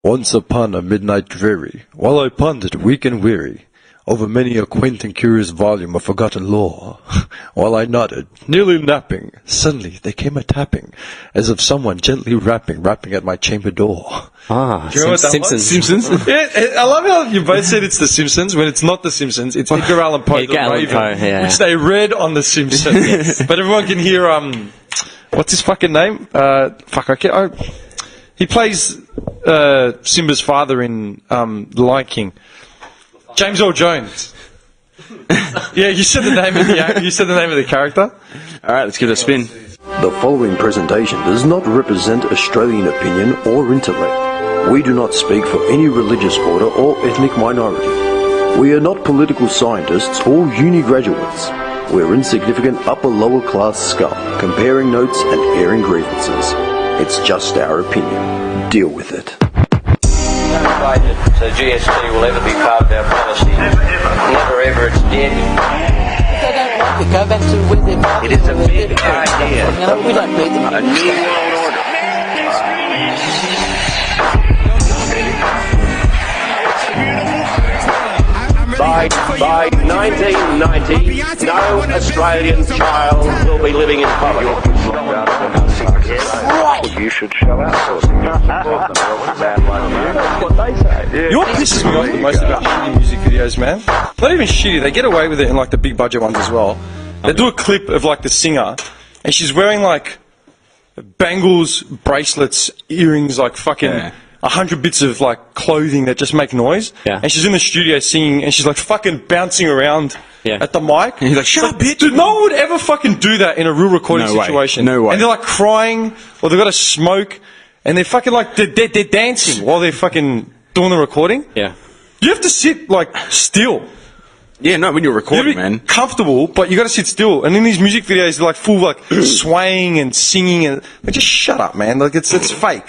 Once upon a midnight dreary, while I pondered weak and weary over many a quaint and curious volume of forgotten lore, while I nodded, nearly napping, suddenly there came a tapping, as of someone gently rapping at my chamber door. Ah, Do you know what that Simpsons. Simpsons? Yeah, I love how you both said it's The Simpsons when it's not The Simpsons. It's Edgar Allan Poe, Edgar Allan Poe, yeah. which they read on The Simpsons. But everyone can hear, what's his fucking name? He plays Simba's father in The Lion King. James Earl Jones. Yeah, you said the name of the character. All right, let's give it a spin. The following presentation does not represent Australian opinion or intellect. We do not speak for any religious order or ethnic minority. We are not political scientists or uni graduates. We're insignificant upper-lower class scum, comparing notes and airing grievances. It's just our opinion. Deal with it. So GST will ever be part of our policy. Never ever, it's dead. If they don't like it, go back to where they're from. It is a big idea. No, we don't need them. A new world order. By 1990, no Australian child will be living in poverty. You should show outsourcing. That's what they say. You know what pisses me off the most about shitty music videos, man? Not even shitty, they get away with it in like the big budget ones as well. They do a clip of like the singer, and she's wearing like bangles, bracelets, earrings, like fucking 100 bits of like clothing that just make noise. Yeah. And she's in the studio singing, and she's like fucking bouncing around at the mic. And he's like, shut up, bitch. Dude, no one would ever fucking do that in a real recording situation. No way. And they're like crying, or they've got to smoke, and they're fucking like, they're dancing while they're fucking doing the recording. Yeah. You have to sit like still. Yeah, no, when you're recording, You're man. comfortable, but you got to sit still. And in these music videos, they're like full like swaying and singing, and like, just shut up, man. Like it's fake.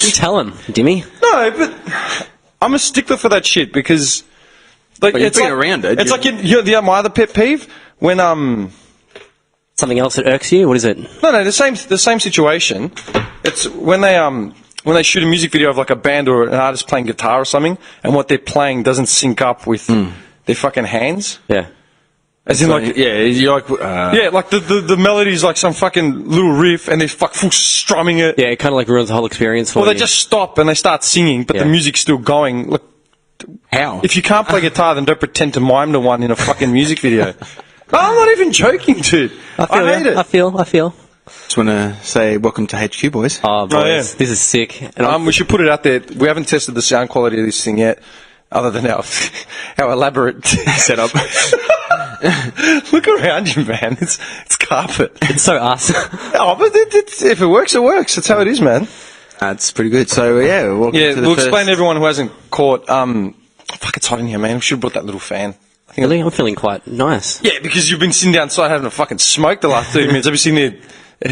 You tell him, Dimmy. No, but I'm a stickler for that shit because like But you've it's been like, around it. It's like my other pet peeve when Something else that irks you? What is it? No, the same situation. It's when they shoot a music video of like a band or an artist playing guitar or something, and what they're playing doesn't sync up with their fucking hands. Yeah. As in, like, you're like, yeah, like the melody's like some fucking little riff, and they're full strumming it. Yeah, it kind of like ruins the whole experience for Or you. they just stop and they start singing, but the music's still going. Look, how? if you can't play guitar, then don't pretend to mime to one in a fucking music video. No, I'm not even joking, dude. I hate it. I feel. Just want to say welcome to HQ, boys. Oh, boys, yeah. this is sick. And We should put it out there. We haven't tested the sound quality of this thing yet, other than our elaborate setup. Look around you, man. It's carpet. it's so us. Oh, but if it works, it works. That's how it is, man. That's pretty good. So, welcome to the we'll first... explain to everyone who hasn't caught. Fuck, it's hot in here, man. We should have brought that little fan. Really? I'm feeling quite nice. Yeah, because you've been sitting outside having a fucking smoke the last 30 minutes. Have you seen the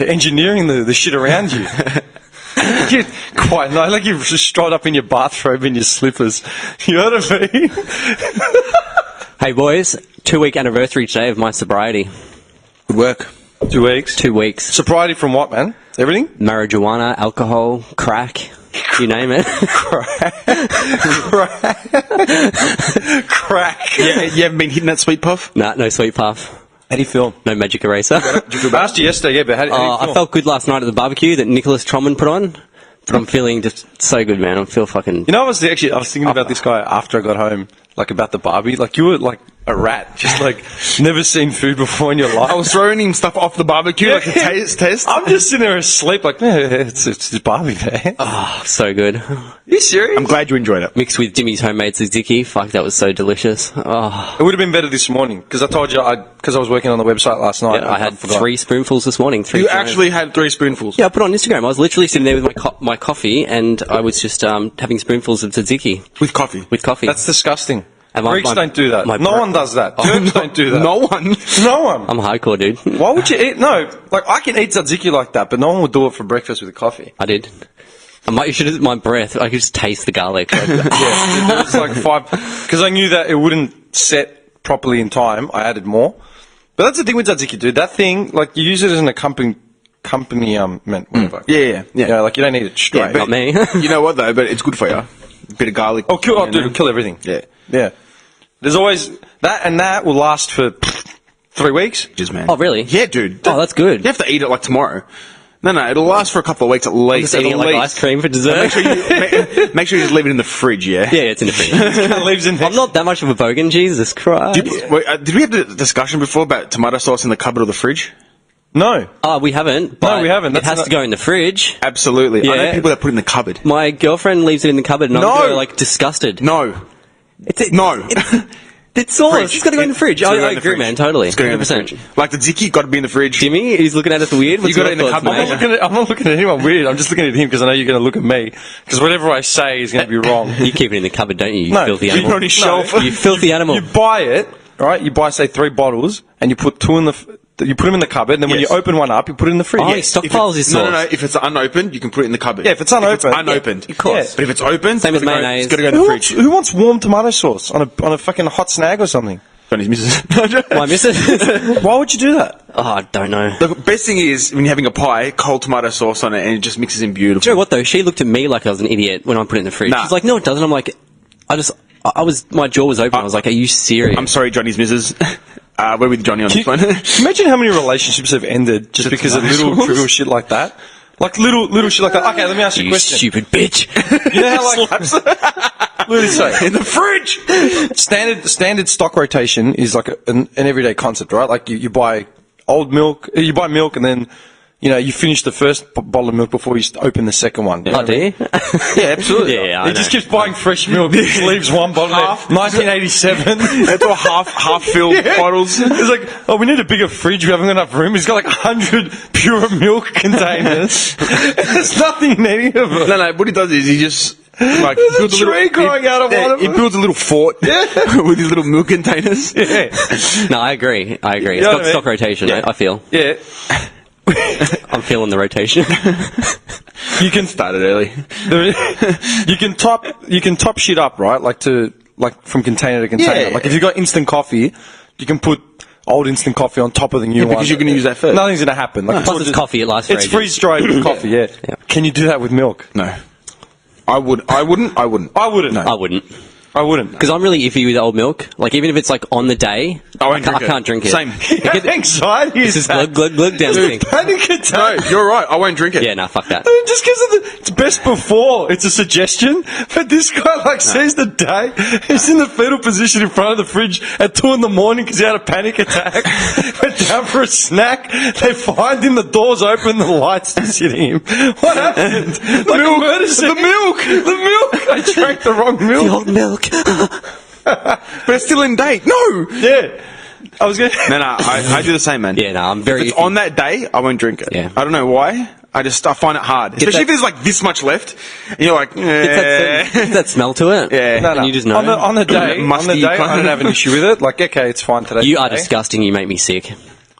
engineering the shit around you? You're quite nice. Like you've just strolled up in your bathrobe in your slippers. You know what I mean? Hey, boys, 2-week anniversary today of my sobriety. Good work. 2 weeks. 2 weeks. Sobriety from what, man? Everything? Marijuana, alcohol, crack. You name it. Crack. Yeah, you haven't been hitting that sweet puff? Nah, no sweet puff. How do you feel? No magic eraser. I asked you yesterday, yeah, but how do you feel? I felt good last night at the barbecue that Nicholas Troman put on. But I'm feeling just so good, man. I feel fucking... You know, I was thinking about this guy after I got home, like about the Barbie. Like, you were like a rat, just like never seen food before in your life. I was throwing him stuff off the barbecue, like a test. I'm just sitting there asleep, like, yeah, it's just Barbie, man. Oh, so good. Are you serious? I'm glad you enjoyed it. Mixed with Jimmy's homemade tzatziki. Fuck, that was so delicious. Oh, It would have been better this morning, because I told you, because I was working on the website last night. yeah, I had 3 spoonfuls this morning. You actually had 3 spoonfuls? Yeah, I put it on Instagram. I was literally sitting there with my coffee, and I was just having spoonfuls of tzatziki. With coffee? With coffee. That's disgusting. And Greeks don't do that. No one does that. Turks don't do that. No one? No one. I'm hardcore, dude. Why would you eat? No, like, I can eat tzatziki like that, but no one would do it for breakfast with a coffee. I did. You should have my breath. I could just taste the garlic. Like, Yeah, there was like 5, because I knew that it wouldn't set properly in time. I added more. But that's the thing with tzatziki, dude. That thing, like, you use it as an accompaniment, whatever. Yeah. You know, like you don't need it straight. Not me. You know what though? But it's good for you. A bit of garlic. Oh, kill, you know? dude, it'll kill everything. Yeah. Yeah. There's always that, and that will last for 3 weeks. Just man. Oh, really? Yeah, dude. Oh, that's good. You have to eat it like tomorrow. No, it'll last for a couple of weeks at least. Just eating it like ice cream for dessert. Make sure you just leave it in the fridge. Yeah. Yeah, it's in the fridge. It leaves in I'm not that much of a bogan, Jesus Christ. Did we have the discussion before about tomato sauce in the cupboard or the fridge? No. Oh, we haven't. But we haven't. It That's has not- to go in the fridge. Absolutely. I know Yeah. people that put it in the cupboard. My girlfriend leaves it in the cupboard, and No. I'm like disgusted. No. No. It's sauce. Fridge. It's got to go in the fridge. It's gotta go I in the agree, fridge. man. Totally. It's gotta go in the 100%. fridge. Like the Ziki, got to be in the fridge. Jimmy, he's looking at us weird. What's You got your it in the thoughts, cupboard. mate? I'm not looking at anyone weird. I'm just looking at him because I know you're going to look at me. Because whatever I say is going to be wrong. You keep it in the cupboard, don't you? You No, filthy keep animal. it on his shelf. You filthy animal. You buy it, right? You buy, say, 3 bottles, and you put 2 in you put them in the cupboard, and then when Yes. you open one up, you put it in the fridge. Oh, he stockpiles his sauce. No. If it's unopened, you can put it in the cupboard. Yeah, if it's unopened. unopened. of course. But if it's open, Same as mayonnaise. It's got to go in the Who fridge. wants warm tomato sauce on a fucking hot snag or something? Johnny's missus. My missus? Why would you do that? Oh, I don't know. The best thing is when you're having a pie, cold tomato sauce on it, and it just mixes in beautiful. Do you know what though? She looked at me like I was an idiot when I put it in the fridge. Nah. She's like, "No, it doesn't." I'm like, my jaw was open. I was like, "Are you serious?" I'm sorry, Johnny's missus. We're with Johnny on this one. Imagine how many relationships have ended just because of little trivial shit like that. Like little shit like that. Okay, let me ask you a You question. stupid bitch. You know how like literally say in the fridge. standard stock rotation is like an everyday concept, right? Like you buy old milk, you buy milk, and then you finish the first bottle of milk before you open the second one. You know Oh, do you? Yeah, absolutely. Yeah, I he just know. keeps buying fresh milk. He just leaves one bottle Half. there. 1987. That's all half filled bottles. He's like, oh, we need a bigger fridge. We haven't got enough room. He's got like 100 pure milk containers. There's nothing in any of it. No. What he does is he just like There's a builds tree growing out of one of He them. builds a little fort with his little milk containers. Yeah. No, I agree. It's know what I got mean? stock rotation. Yeah. I feel. Yeah. I'm feeling the rotation. You can Started early. you can top shit up, right? Like from container to container. Yeah. Like if you've got instant coffee, you can put old instant coffee on top of the new one. because you're gonna use that first. Nothing's gonna happen. Like Plus, it's coffee. It lasts for It's ages. freeze dried coffee. Yeah. Yeah. Can you do that with milk? No. I wouldn't. I wouldn't. I wouldn't. I wouldn't. Because I'm really iffy with old milk. Like, even if it's like on the day, I won't drink I it. can't drink it. Same. Anxiety It's is just glug, glug, glug down the thing. panic attack. No, you're right. I won't drink it. Yeah, no, fuck that. Just because of it's best before, it's a suggestion. But this guy says the day he's in the fetal position in front of the fridge at 2 in the morning because he had a panic attack. Went down for a snack. They find him. The doors open. The lights just hitting him. What happened? The milk. murder scene. The milk. The milk. I drank the wrong milk. Old milk. But it's still in date. No. Yeah. I was going. No. I do the same, man. Yeah, no, I'm very If it's iffy. on that day, I won't drink it. Yeah. I don't know why. I find it hard, especially that- if there's like this much left. And you're like, It's that smell to it. Yeah. No, And you just know. on the day, Musty I don't have an issue with it. Like, okay, it's fine today. You are disgusting. You make me sick.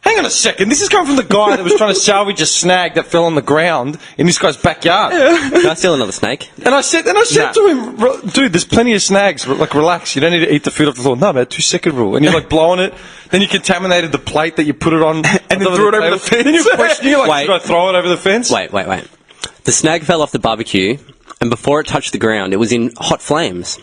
Hang on a second. This is coming from the guy that was trying to salvage a snag that fell on the ground in this guy's backyard. Can I steal another snake? And I said to him, dude, there's plenty of snags. Like, relax. You don't need to eat the food off the floor. No, man, 2-second rule. And you're like blowing it. Then you contaminated the plate that you put it on. And then threw it over the fence. Then you're questioning, you're like, Wait. should I throw it over the fence? Wait. The snag fell off the barbecue, and before it touched the ground, it was in hot flames.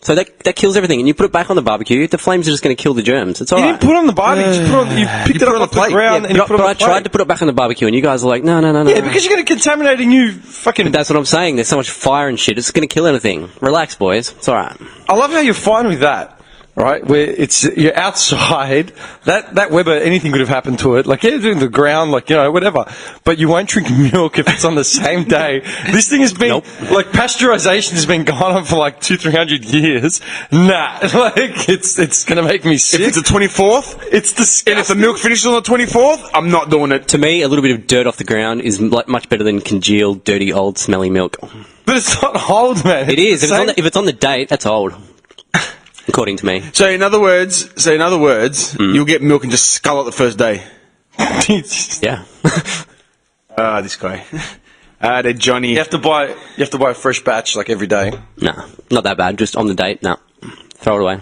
So that kills everything. And you put it back on the barbecue, the flames are just going to kill the germs. It's all You right. didn't put it on the barbecue. You picked it up off the ground Yeah, and you put it on I the plate. tried to put it back on the barbecue, and you guys are like, no. Yeah, because you're going to contaminate a new fucking... That's what I'm saying. There's so much fire and shit. It's going to kill anything. Relax, boys. It's all right. I love how you're fine with that. Right, where you're outside, that Weber, anything could have happened to it. Like, yeah, in the ground, like, whatever. But you won't drink milk if it's on the same day. This thing has been, like, pasteurization has been going on for like 200-300 years. Nah, like, it's gonna make me sick. If it's the 24th, It's disgusting. and if the milk finishes on the 24th, I'm not doing it. To me, a little bit of dirt off the ground is like much better than congealed, dirty, old, smelly milk. But it's not old, man. It is. the If it's on the date, that's old. According to me. So in other words, you'll get milk and just scull it the first day. same. Yeah. This guy. The Johnny. You have to buy a fresh batch like every day. Nah, not that bad. Just on the date, nah. Throw it away.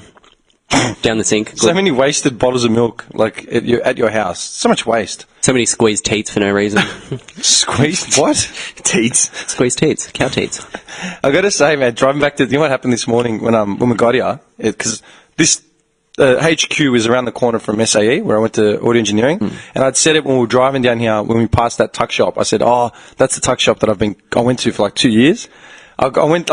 Down the sink. So many wasted bottles of milk, like at your house. So much waste. So many squeezed teats for no reason. Squeezed what? Teats. Squeezed teats, cow teats. I got to say, man, driving back to, you know what happened this morning when we got here? Because this HQ is around the corner from SAE, where I went to audio engineering, and I'd said it when we were driving down here, when we passed that tuck shop. I said, oh, that's the tuck shop that I went to for like 2 years. I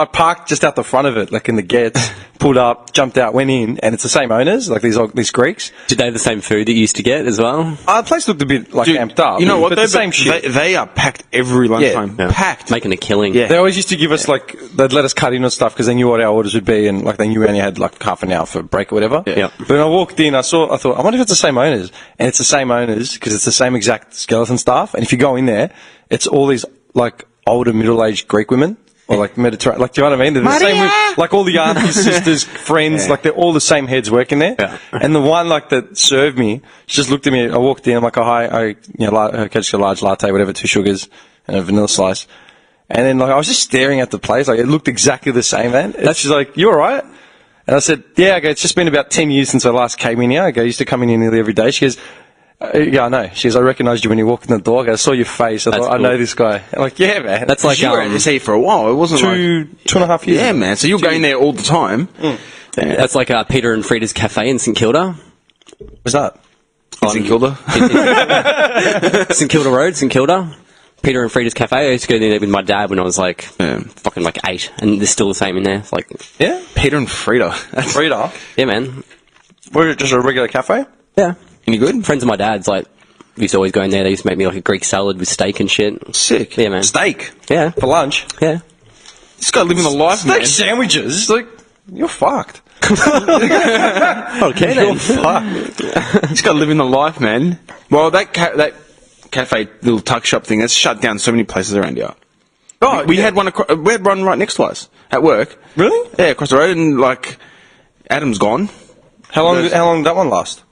parked just out the front of it, like in the gates, pulled up, jumped out, went in, and it's the same owners, like these Greeks. Did they have the same food that you used to get as well? The place looked a bit like Dude, amped up. You know what? But the same shit. They are packed every lunchtime. Yeah. Packed. Making a killing. Yeah. They always used to give us, like, they'd let us cut in on stuff because they knew what our orders would be, and like they knew we only had like half an hour for a break or whatever. Yeah. But when I walked in, I thought, I wonder if it's the same owners. And it's the same owners because it's the same exact skeleton staff. And if you go in there, it's all these like older middle-aged Greek women. Or like Mediterranean, like, do you know what I mean? They're the same with, like, all the aunties, sisters, friends, like, they're all the same heads working there. Yeah. And the one, like, that served me, she just looked at me, I walked in, I'm like, oh, hi, can I just get a large latte, whatever, 2 sugars, and a vanilla slice. And then, like, I was just staring at the place, like, it looked exactly the same, man. And she's like, you alright? And I said, yeah, I go, it's just been about 10 years since I last came in here. I go, I used to come in here nearly every day. She goes, yeah, I know. She goes, I recognised you when you walked in the door. I go, I saw your face. I thought, cool. I know this guy. I'm like, yeah, man. That's like, You were at SAE for a while. It wasn't like 2.5 years. Yeah, man. So you're going there all the time. That's like Peter and Frida's Cafe in St Kilda. What's that? St Kilda. St Kilda Road, St Kilda. Peter and Frida's Cafe. I used to go there with my dad when I was like, fucking like 8. And they're still the same in there. It's like, Yeah? Peter and Frida. Frida. yeah, man. We're it just a regular cafe? Yeah. Any good? Friends of my dad's, like, used to always go in there. They used to make me like a Greek salad with steak and shit. Sick. Yeah, man. Steak. Yeah. For lunch. Yeah. This guy living the life, Steak man. sandwiches. Like, you're fucked. Okay, You're then. fucked. This guy living the life, man. Well, that cafe, little tuck shop thing, that's shut down so many places around here. Oh, We yeah. had one right next to us at work. Really? Yeah, across the road, and like Adam's gone How long did that one last?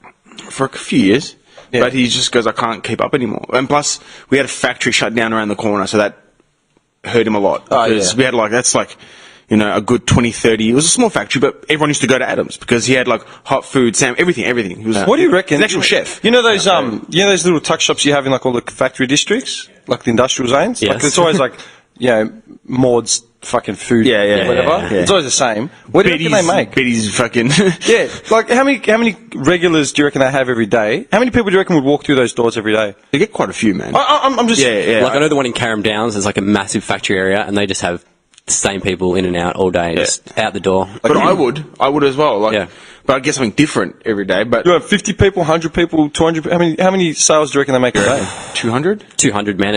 for a few years. Yeah. But he just goes, I can't keep up anymore. And plus, we had a factory shut down around the corner, so that hurt him a lot. Oh, Because yeah. we had a good 20, 30. It was a small factory, but everyone used to go to Adam's because he had like hot food, everything. He was What do you reckon? An actual chef. You know those those little tuck shops you have in like all the factory districts, like the industrial zones. Yes. Like it's always like, Maud's fucking food. Yeah, whatever. yeah. It's always the same. What do you reckon they make? Betty's fucking. Yeah, like how many regulars do you reckon they have every day? How many people do you reckon would walk through those doors every day? They get quite a few, man. I'm just Yeah. Like, I know the one in Carrum Downs is like a massive factory area, and they just have the same people in and out all day, just out the door. But I would as well. Like, Yeah. But I'd get something different every day. But You have 50 people, 100 people, 200. How many sales do you reckon they make a day? 200? 200 man.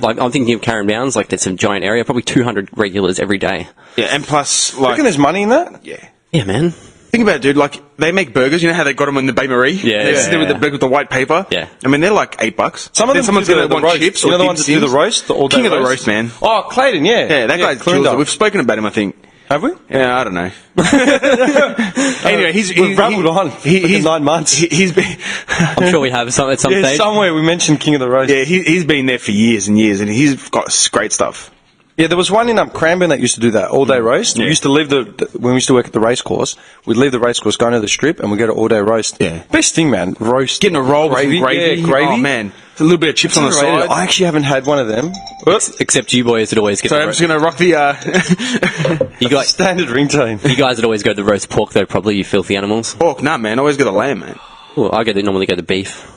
Like, I'm thinking of Carrum Downs, like that's a giant area, probably 200 regulars every day. Yeah, and plus, You reckon like, there's money in that? yeah. Yeah, man. Think about it, dude. Like, they make burgers. You know how they got them in the Bain Marie? Yeah, They yeah, sit there with the bag with the white paper. Yeah. I mean, they're like $8. Some of them Someone's do gonna the want roast. chips. You or know the ones that do the dim-sims. roast, the all-day King of the roast? roast, man. Oh, Clayton, yeah. Yeah, that guy cleaned kills it. up. We've spoken about him, I think. Have we? Yeah, I don't know. Anyway, We've rattled on for fucking 9 months. He's been. I'm sure we have some at some Yeah, stage. somewhere we mentioned King of the Roast. Yeah, he's been there for years and years, and he's got great stuff. Yeah, there was one in Cranbourne that used to do that all-day roast. We used to leave when we used to work at the race course, we'd leave the race course, go into the strip, and we'd go to all-day roast. Yeah. Best thing, man. Roast. Getting a roll with some gravy. Yeah, gravy. Oh, man. A little bit of chips on the Underrated. side. I actually haven't had one of them. Except you boys would always get So the I'm just going to rock the... you guys, Standard ringtone. you guys would always go the roast pork though, probably, you filthy animals. pork. Nah, man. Always get the lamb, man. Well, normally go the beef.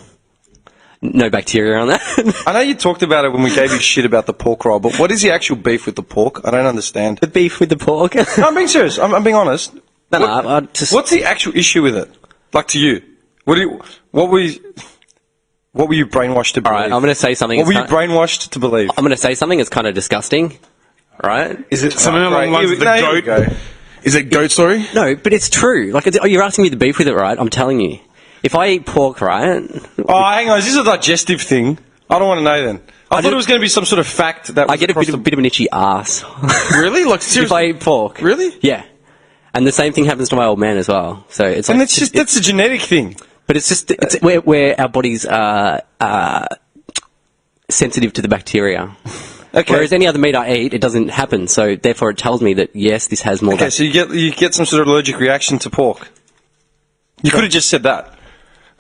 No bacteria on that. I know you talked about it when we gave you shit about the pork roll, but what is the actual beef with the pork? I don't understand. The beef with the pork. No, I'm being serious. I'm being honest. I just... What's the actual issue with it? Like to you? What were you brainwashed to believe? Alright, I'm going to say something. What were you that's brainwashed to believe? I'm going to say something that's kind of disgusting. Right? Is it Something along the lines of the Here we goat. go. Is it goat story? No, but it's true. Like, you're asking me the beef with it, right? I'm telling you. If I eat pork, right? Oh, hang on. Is this a digestive thing? I don't want to know then. I thought it was going to be some sort of fact that was I get a across bit of an itchy ass. Really? Like, if seriously? I eat pork. Really? Yeah. And the same thing happens to my old man as well. So it's like... And it's just, that's a genetic thing. But it's just... It's where our bodies are sensitive to the bacteria. Okay. Whereas any other meat I eat, it doesn't happen. So therefore it tells me that, yes, this has more... Okay, so you get some sort of allergic reaction to pork. You could have just said that.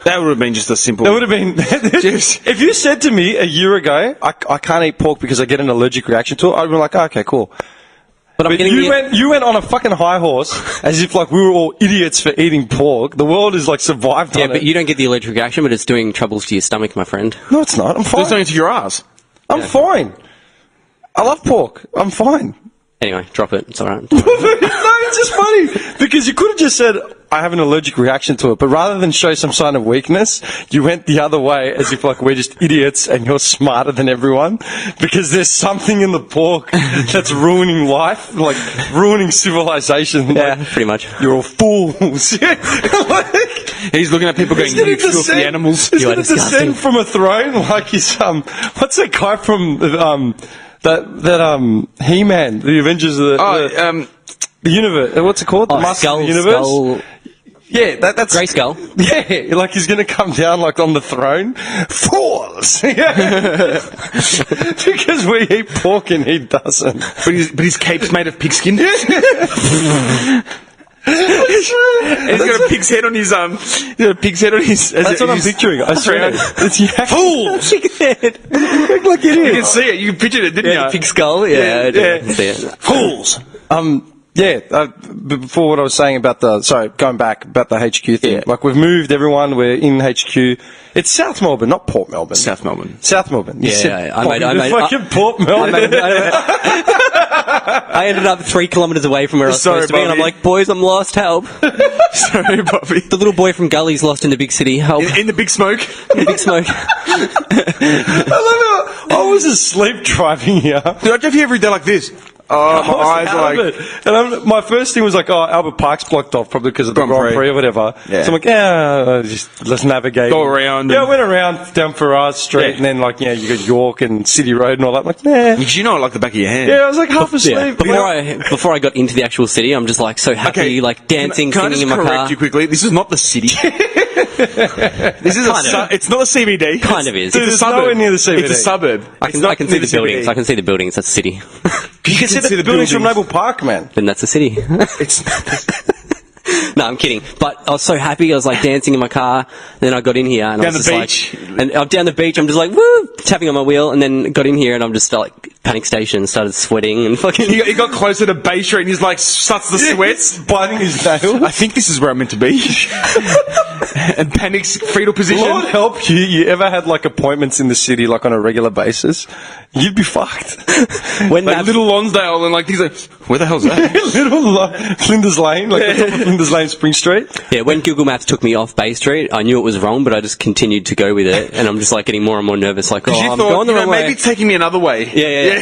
That would have been just a simple. That would have been. If you said to me a year ago, I can't eat pork because I get an allergic reaction to it, I'd be like, oh, okay, cool. But I'm But getting you went on a fucking high horse as if like we were all idiots for eating pork. The world is like survived yeah, on but it. you don't get the allergic reaction, but it's doing troubles to your stomach, my friend. No, it's not. I'm Do fine. something to your ass. I'm fine. I love pork. I'm fine. Anyway, drop it. It's alright. No, it's just funny because you could have just said I have an allergic reaction to it, but rather than show some sign of weakness, you went the other way as if like we're just idiots and you're smarter than everyone because there's something in the pork that's ruining life, like ruining civilization. Yeah, Like, pretty much. you're all fools. Like, He's looking at people going, "You filthy animals." He's You are going to disgusting. descend from a throne like he's what's that guy from that He-Man, the Avengers of the universe. What's it called? The Master of the Universe. Skull, Yeah, that's Grey Skull. Yeah, like he's going to come down like on the throne. Fools! Because we eat pork and he doesn't. But his cape's made of pigskin. He's got a pig's head on his He's got a pig's head on his. That's what I'm picturing. I swear. It's Fools! like it You can is. see it. You pictured it, didn't you? Pig skull, yeah. I did see it. Fools! Before what I was saying about going back about the HQ thing. Yeah. Like we've moved everyone. We're in HQ. It's South Melbourne, not Port Melbourne. South Melbourne. South Melbourne. You Yeah, said I made- fucking Port Melbourne. I ended up 3 kilometres away from where I was Sorry, supposed to be, and I'm Bobby. like, boys, I'm lost, help. Sorry, Bobby. The little boy from Gully's lost in the big city, help. In the big smoke. Big smoke. I love how I was asleep driving here. Dude, I drive here every day like this. Oh, my eyes are like. And my first thing was like, oh, Albert Park's blocked off probably because of the Grand Prix or whatever. Yeah. So I'm like, let's navigate. Go around Yeah, I and- went around down Farrar Street Yeah. and then like, you got York and City Road and all that. I'm like, nah. Because you know it like the back of your hand. Yeah, I was like half asleep. Yeah. Before I got into the actual city, I'm just like so happy, like dancing, can I singing in just my correct car. you quickly? This is not the city. This is it's not the CBD. Kind of is. It's a It's suburb. nowhere near the CBD. It's a suburb. I It's can, not I can see near the buildings. CBD. I can see the buildings. That's the city. You can see the buildings from Noble Park, man. Then that's the city. It's No, I'm kidding. But I was so happy. I was like dancing in my car. Then I got in here and I Down was the just beach. like, and I'm down the beach. I'm just like woo, tapping on my wheel. And then got in here and I'm just like panic station, started sweating and fucking. he got closer to Bay Street and he's like starts the sweats. Biting his nails. I think this is where I'm meant to be. And panics fetal position. Lord help you ever had like appointments in the city like on a regular basis, you'd be fucked. When Like Maps- little Lonsdale and like these like, where the hell's that? Flinders Lane, like the top of Flinders Lane, Spring Street. Yeah, when Google Maps took me off Bay Street, I knew it was wrong, but I just continued to go with it, and I'm just like getting more and more nervous. Like, oh, You I'm thought, going the wrong maybe way. it's taking me another way. Yeah.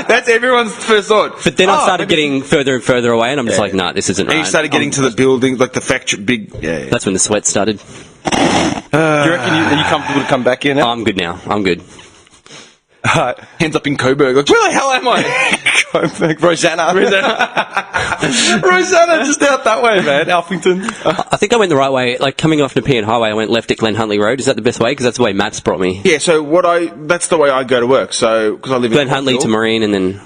That's everyone's first thought. But then I started getting further and further away, and I'm just like, nah, this isn't And right. you started getting to the building, like the factory, big. Yeah. That's when the sweat started. Do you reckon are you comfortable to come back here now? I'm good now. I'm good. Hands up in Coburg. Like, where the hell am I? Rosanna. Rosanna, just out that way, man. Alphington. I think I went the right way. Like coming off Nepean Highway, I went left at Glen Huntley Road. Is that the best way? Because that's the way Maps brought me. Yeah. So that's the way I go to work. So because I live Glen in Huntley to Marine, and then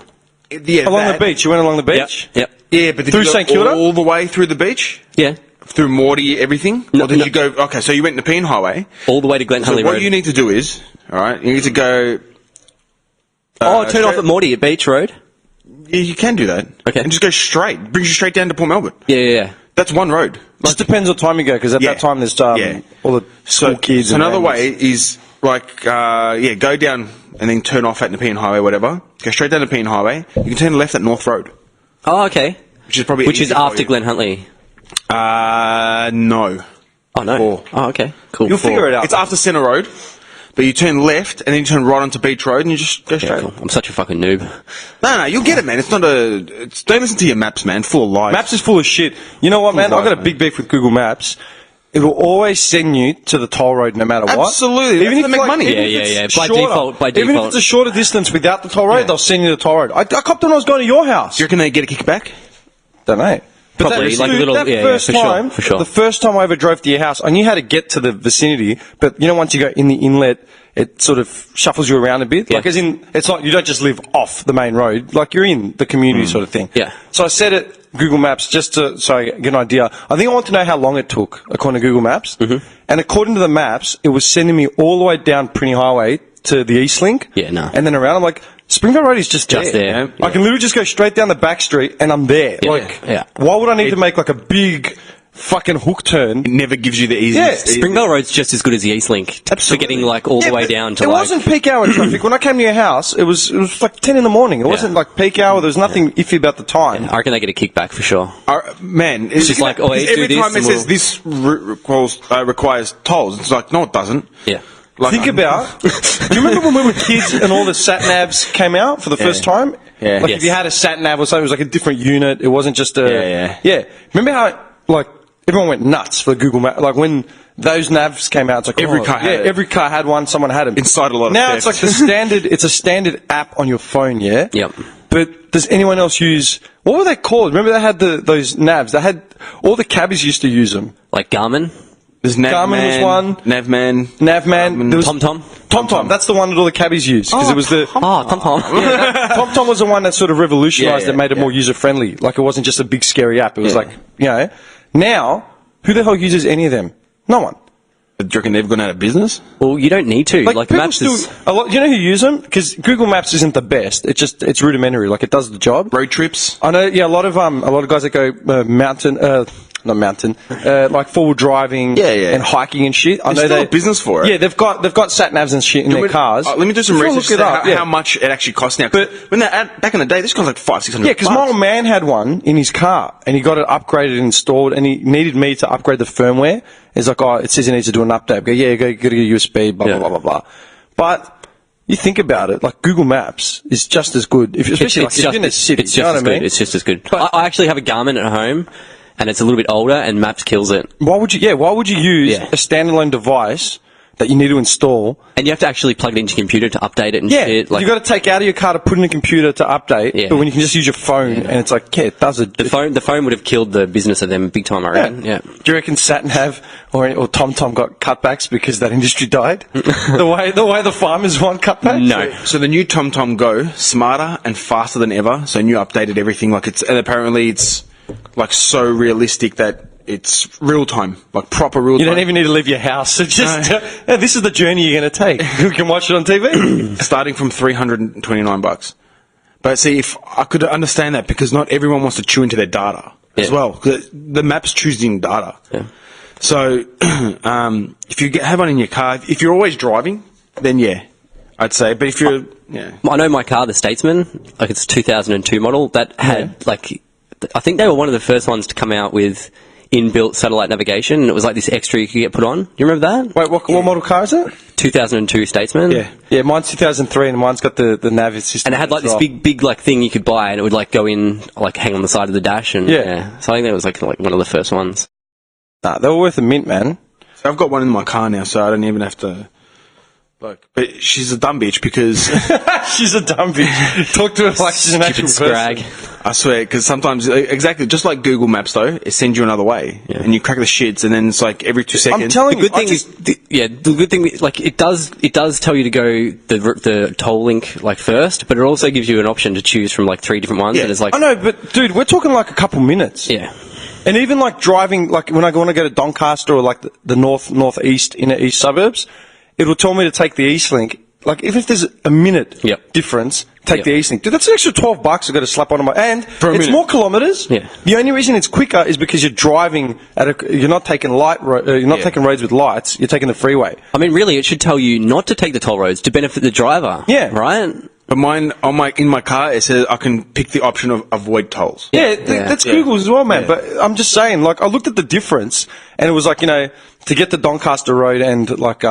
Along the beach. You went along the beach? Yep. Yeah, but did Through you go St Kilda? all the way through the beach? Yeah. Through Morty, everything? No, or did no. you go? Okay, so you went Nepean Highway. All the way to Glen So Huntley what Road. you need to do is, all right, you need to go. turn off at Morty at Beach Road. Yeah, you can do that. Okay. And just go straight. Brings you straight down to Port Melbourne. Yeah. That's one road. Just depends what time you go, because at Yeah. that time there's Yeah. all the school kids. So and another families. way is like, go down and then turn off at Nepean Highway, whatever. Go straight down Nepean Highway. You can turn left at North Road, Oh, okay. which is probably Which is easier for after you. Glen Huntley. No. Oh no. Four. Oh, okay. Cool. You'll figure it out. It's after Centre Road, but you turn left and then you turn right onto Beach Road and you just go Yeah, straight. cool. I'm such a fucking noob. No, you'll get it, man. It's not don't listen to your maps, man. Full of lies. Maps is full of shit. You know what, man? Full I've of got a lies, big beef with Google Maps. It will always send you to the toll road no matter what. Absolutely. That's how they make money. even Yeah, if yeah, it's yeah. By default- by Even if default. it's a shorter distance without the toll road, Yeah. they'll send you to the toll road. I copped when I was going to your house. Do you reckon they get a kickback? Don't know. But Probably, that, like a dude, little- that yeah, first for sure, time, for sure. the first time I ever drove to your house, I knew how to get to the vicinity, but you know, once you go in the inlet, it sort of shuffles you around a bit. Yeah. Like, as in, it's not, you don't just live off the main road, like you're in the community sort of thing. Yeah. So I set it Google Maps just to get an idea. I think I want to know how long it took according to Google Maps. Mm-hmm. And according to the maps, it was sending me all the way down Prinny Highway to the East Link. Yeah, no. And then around. I'm like, Springvale Road is just there. there. I can literally just go straight down the back street and I'm there. Yeah. Why would I need to make like a big fucking hook turn? It never gives you the easiest. Springvale Road's just as good as the East Link for getting like all the way but down to it wasn't peak hour traffic. When I came to your house, it was like 10 in the morning. It wasn't like peak hour. There was nothing iffy about the time. I reckon they get a kickback for sure. Man, It's just like, oh, hey, do every this time it and says this requires tolls, it's like, no, it doesn't. Yeah. Like, Think about, do you remember when we were kids and all the sat-navs came out for the first time? Yeah. Like Yes. if you had a sat-nav or something, it was like a different unit. It wasn't just a... Yeah. Remember how, like, everyone went nuts for Google Maps? Like when those navs came out, it's like... Every car had it. every car had one, someone had them. Inside a lot of Now theft. it's like the standard, it's a standard app on your phone, yeah? Yep. But does anyone else use... What were they called? Remember they had those navs? They had... All the cabbies used to use them. Like Garmin, There's Garmin was one. Navman. Navman. There was TomTom. TomTom. That's the one that all the cabbies use because it was the TomTom. TomTom was the one that sort of revolutionised Yeah, it, made it more user friendly. Like it wasn't just a big scary app. It was like now who the hell uses any of them? No one. Do you reckon they've gone out of business? Well, you don't need to. Like people Maps still, is... a lot. Do you know who use them? Because Google Maps isn't the best. It's rudimentary. Like it does the job. Road trips? I know. Yeah, a lot of guys that go like forward driving, and hiking and shit. I know still they a business for it. Yeah, they've got sat navs and shit in their cars. Let me do some If you wanna research look it to up, how much it actually costs now. But- When back in the day, this cost like $500-600. Yeah, because my old man had one in his car, and he got it upgraded and installed, and he needed me to upgrade the firmware. He's like, it says he needs to do an update. I go, yeah, go get a USB, blah, blah, blah, blah. But you think about it, like Google Maps is just as good, especially if you're in a city. It's you know just as what I mean? good. It's just as good. I actually have a Garmin at home, and it's a little bit older, and Maps kills it. Why would you use Yeah. a standalone device that you need to install? And you have to actually plug it into your computer to update it and Yeah, shit. Like, you got to take out of your car to put in a computer to update. Yeah. But when you can just use your phone, and it's like, it does it. the phone would have killed the business of them big time, I reckon. Yeah. Do you reckon SatNav or TomTom got cutbacks because that industry died? the way the farmers want cutbacks? No. So the new TomTom Go, smarter and faster than ever. So new updated everything. And apparently it's like so realistic that it's real time, like proper real time. You don't even need to leave your house. It's just, this is the journey you're going to take. You can watch it on TV. Starting from $329. But see, if I could understand that because not everyone wants to chew into their data as well. 'Cause the maps choosing data. Yeah. So if you have one in your car, if you're always driving, then I'd say. But if you're, I know my car, the Statesman, like it's a 2002 model, that had like, I think they were one of the first ones to come out with inbuilt satellite navigation, and it was like this extra you could get put on. Do you remember that? Wait, what model car is it? 2002 Statesman. Yeah, mine's 2003 and mine's got the nav system. And it had like as this well. big like thing you could buy, and it would like go in, like hang on the side of the dash, and So I think that was like one of the first ones. Nah, they were worth a mint, man. So I've got one in my car now, so I don't even have to. But she's a dumb bitch because She's a dumb bitch. Talk to her like she's an actual Stupid person. scrag. I swear, because sometimes exactly just like Google Maps though, it sends you another way, and you crack the shits, and then it's like every 2 seconds. I'm telling The you, good thing is, the good thing is, like it does tell you to go the toll link like first, but it also gives you an option to choose from like 3 different ones, and it's like, I know, but dude, we're talking like a couple minutes. yeah. And even like driving, like when I want to go to Doncaster or like the northeast inner east suburbs, it will tell me to take the East Link. Like even if there's a minute difference, take the East Link. Dude, that's an extra $12 I've got to slap onto my, and it's minute. more kilometres. Yeah. The only reason it's quicker is because you're driving you're not taking taking roads with lights. You're taking the freeway. I mean, really, it should tell you not to take the toll roads to benefit the driver. Yeah. Right. But mine in my car, it says I can pick the option of avoid tolls. That's Google's as well, man. Yeah. But I'm just saying, like, I looked at the difference, and it was like, to get to Doncaster Road and like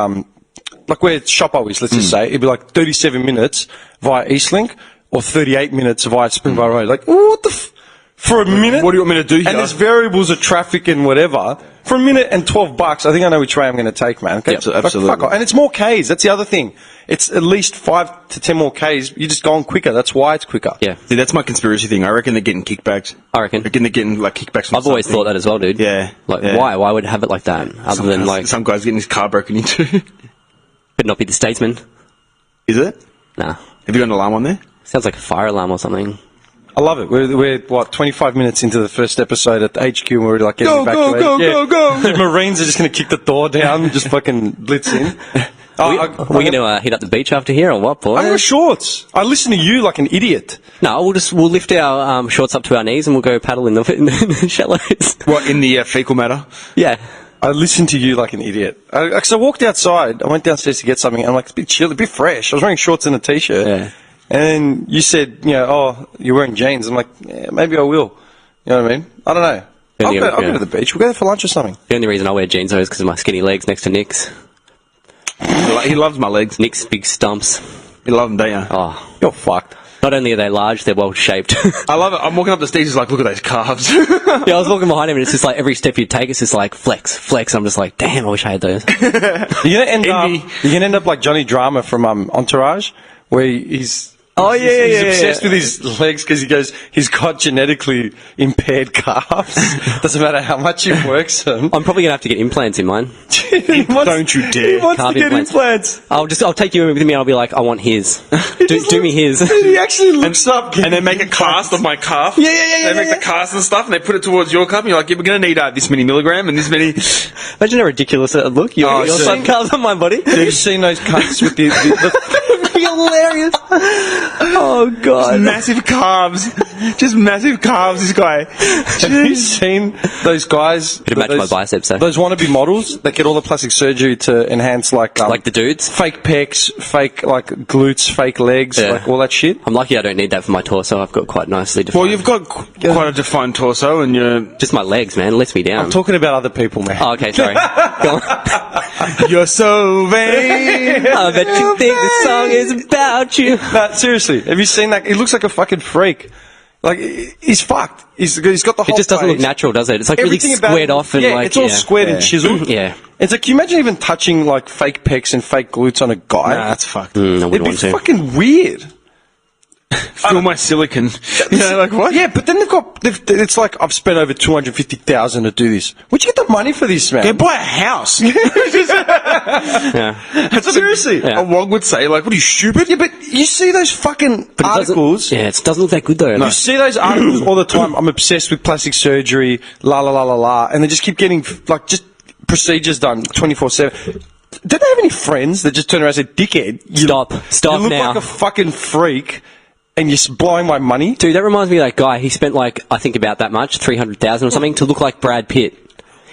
where Shoppo is, let's just say, it'd be like 37 minutes via Eastlink or 38 minutes via Springvale Road. Like, what the for a minute? What do you want me to do here? And there's variables of traffic and whatever. For a minute and $12, I think I know which way I'm going to take, man. Okay? Yep, absolutely. Fuck off. And it's more Ks. That's the other thing. It's at least 5 to 10 more Ks. You're just going quicker. That's why it's quicker. Yeah. See, that's my conspiracy thing. I reckon they're getting kickbacks. I reckon they're getting like kickbacks. From I've always something. thought that as well, dude. Yeah. Like, Yeah. why would it have it like that? Other than like, some guy's getting his car broken into. could not be the Statesman. Is it? Nah. Have you got an alarm on there? Sounds like a fire alarm or something. I love it. We're what 25 minutes into the first episode at the HQ, and we're like getting evacuated. Go. The Marines are just going to kick the door down, just fucking blitz in. We're going to hit up the beach after here or what, boy? I wear shorts. I listen to you like an idiot. No, we'll lift our shorts up to our knees and we'll go paddle in the shallows. What, in the fecal matter? Yeah. I listen to you like an idiot. Because I walked outside, I went downstairs to get something, and I'm like, it's a bit chill, a bit fresh. I was wearing shorts and a t-shirt. Yeah. And then you said, you're wearing jeans. I'm like, yeah, maybe I will. You know what I mean? I don't know. I'll go to the beach. We'll go there for lunch or something. The only reason I wear jeans though is because of my skinny legs next to Nick's. He loves my legs. Nick's big stumps. You love them, don't you? Oh, You're fucked. not only are they large, they're well shaped. I love it. I'm walking up the stairs, he's like, look at those calves. Yeah, I was walking behind him, and it's just like every step you take, it's just like flex. I'm just like, damn, I wish I had those. You're gonna end up like Johnny Drama from Entourage, where he's he's obsessed with his legs because he goes, he's got genetically impaired calves. Doesn't matter how much he works them. I'm probably gonna have to get implants in mine. Don't you dare. He wants Calf to get implants. I'll take you in with me, and I'll be like, I want his. do me his. He actually looks up And they make a cast of my calf. Yeah. They make the cast and stuff, and they put it towards your calf, and you're like, yeah, we're going to need this many milligram and this many. Imagine how ridiculous it would look. Your son calves on my body. Have you seen those cuts with the Hilarious. Oh god. Massive calves. Just massive calves, this guy. Have you seen those guys? Could match my biceps, though. Those wannabe models that get all the plastic surgery to enhance like the dudes? fake pecs, fake like glutes, fake legs, Yeah. like all that shit. I'm lucky I don't need that for my torso. I've got quite nicely defined. Well, you've got quite a defined torso, and you're just my legs, man. It lets me down. I'm talking about other people, man. Oh, okay, sorry. Go on. you're so vain. I bet you think the song is about you. No, seriously, have you seen that? He looks like a fucking freak. Like he's fucked. He's got the whole. It just doesn't look face. natural, does it? It's like Everything really about squared it- off and yeah, like it's all squared and chiseled. Yeah. It's like, can you imagine even touching like fake pecs and fake glutes on a guy? Nah, that's fucked. I It'd wouldn't be want to. fucking weird. Feel my silicon. Like what? Yeah, but then it's like, I've spent over 250,000 to do this. Where'd you get the money for this, man? Go buy a house. Yeah. That's Seriously. Yeah. A wog would say, like, what are you, stupid? Yeah, but you see those fucking But articles. it doesn't look that good though. You see those articles all the time. I'm obsessed with plastic surgery, la la la la la, and they just keep getting like just procedures done 24/7. Do they have any friends that just turn around and say, "Dickhead, Stop you look now. like a fucking freak, and you're blowing my money"? Dude, that reminds me of that guy. He spent like, I think about that much, 300,000 or something, to look like Brad Pitt.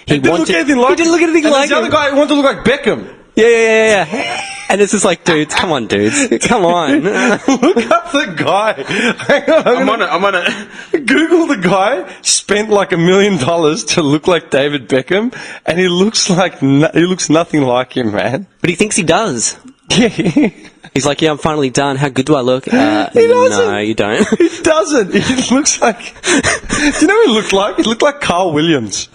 He didn't look anything like. He didn't look anything and like there's the other him. guy who wanted to look like Beckham. Yeah. And it's just like, dudes, come on, dudes. Come on. Look up the guy. Hang on, I'm on it. Google the guy. Spent like $1 million to look like David Beckham, and he looks like he looks nothing like him, man. But he thinks he does. Yeah. He's like, yeah, I'm finally done. How good do I look? He doesn't. No, you don't. He doesn't. He looks like. Do you know what he looked like? He looked like Carl Williams.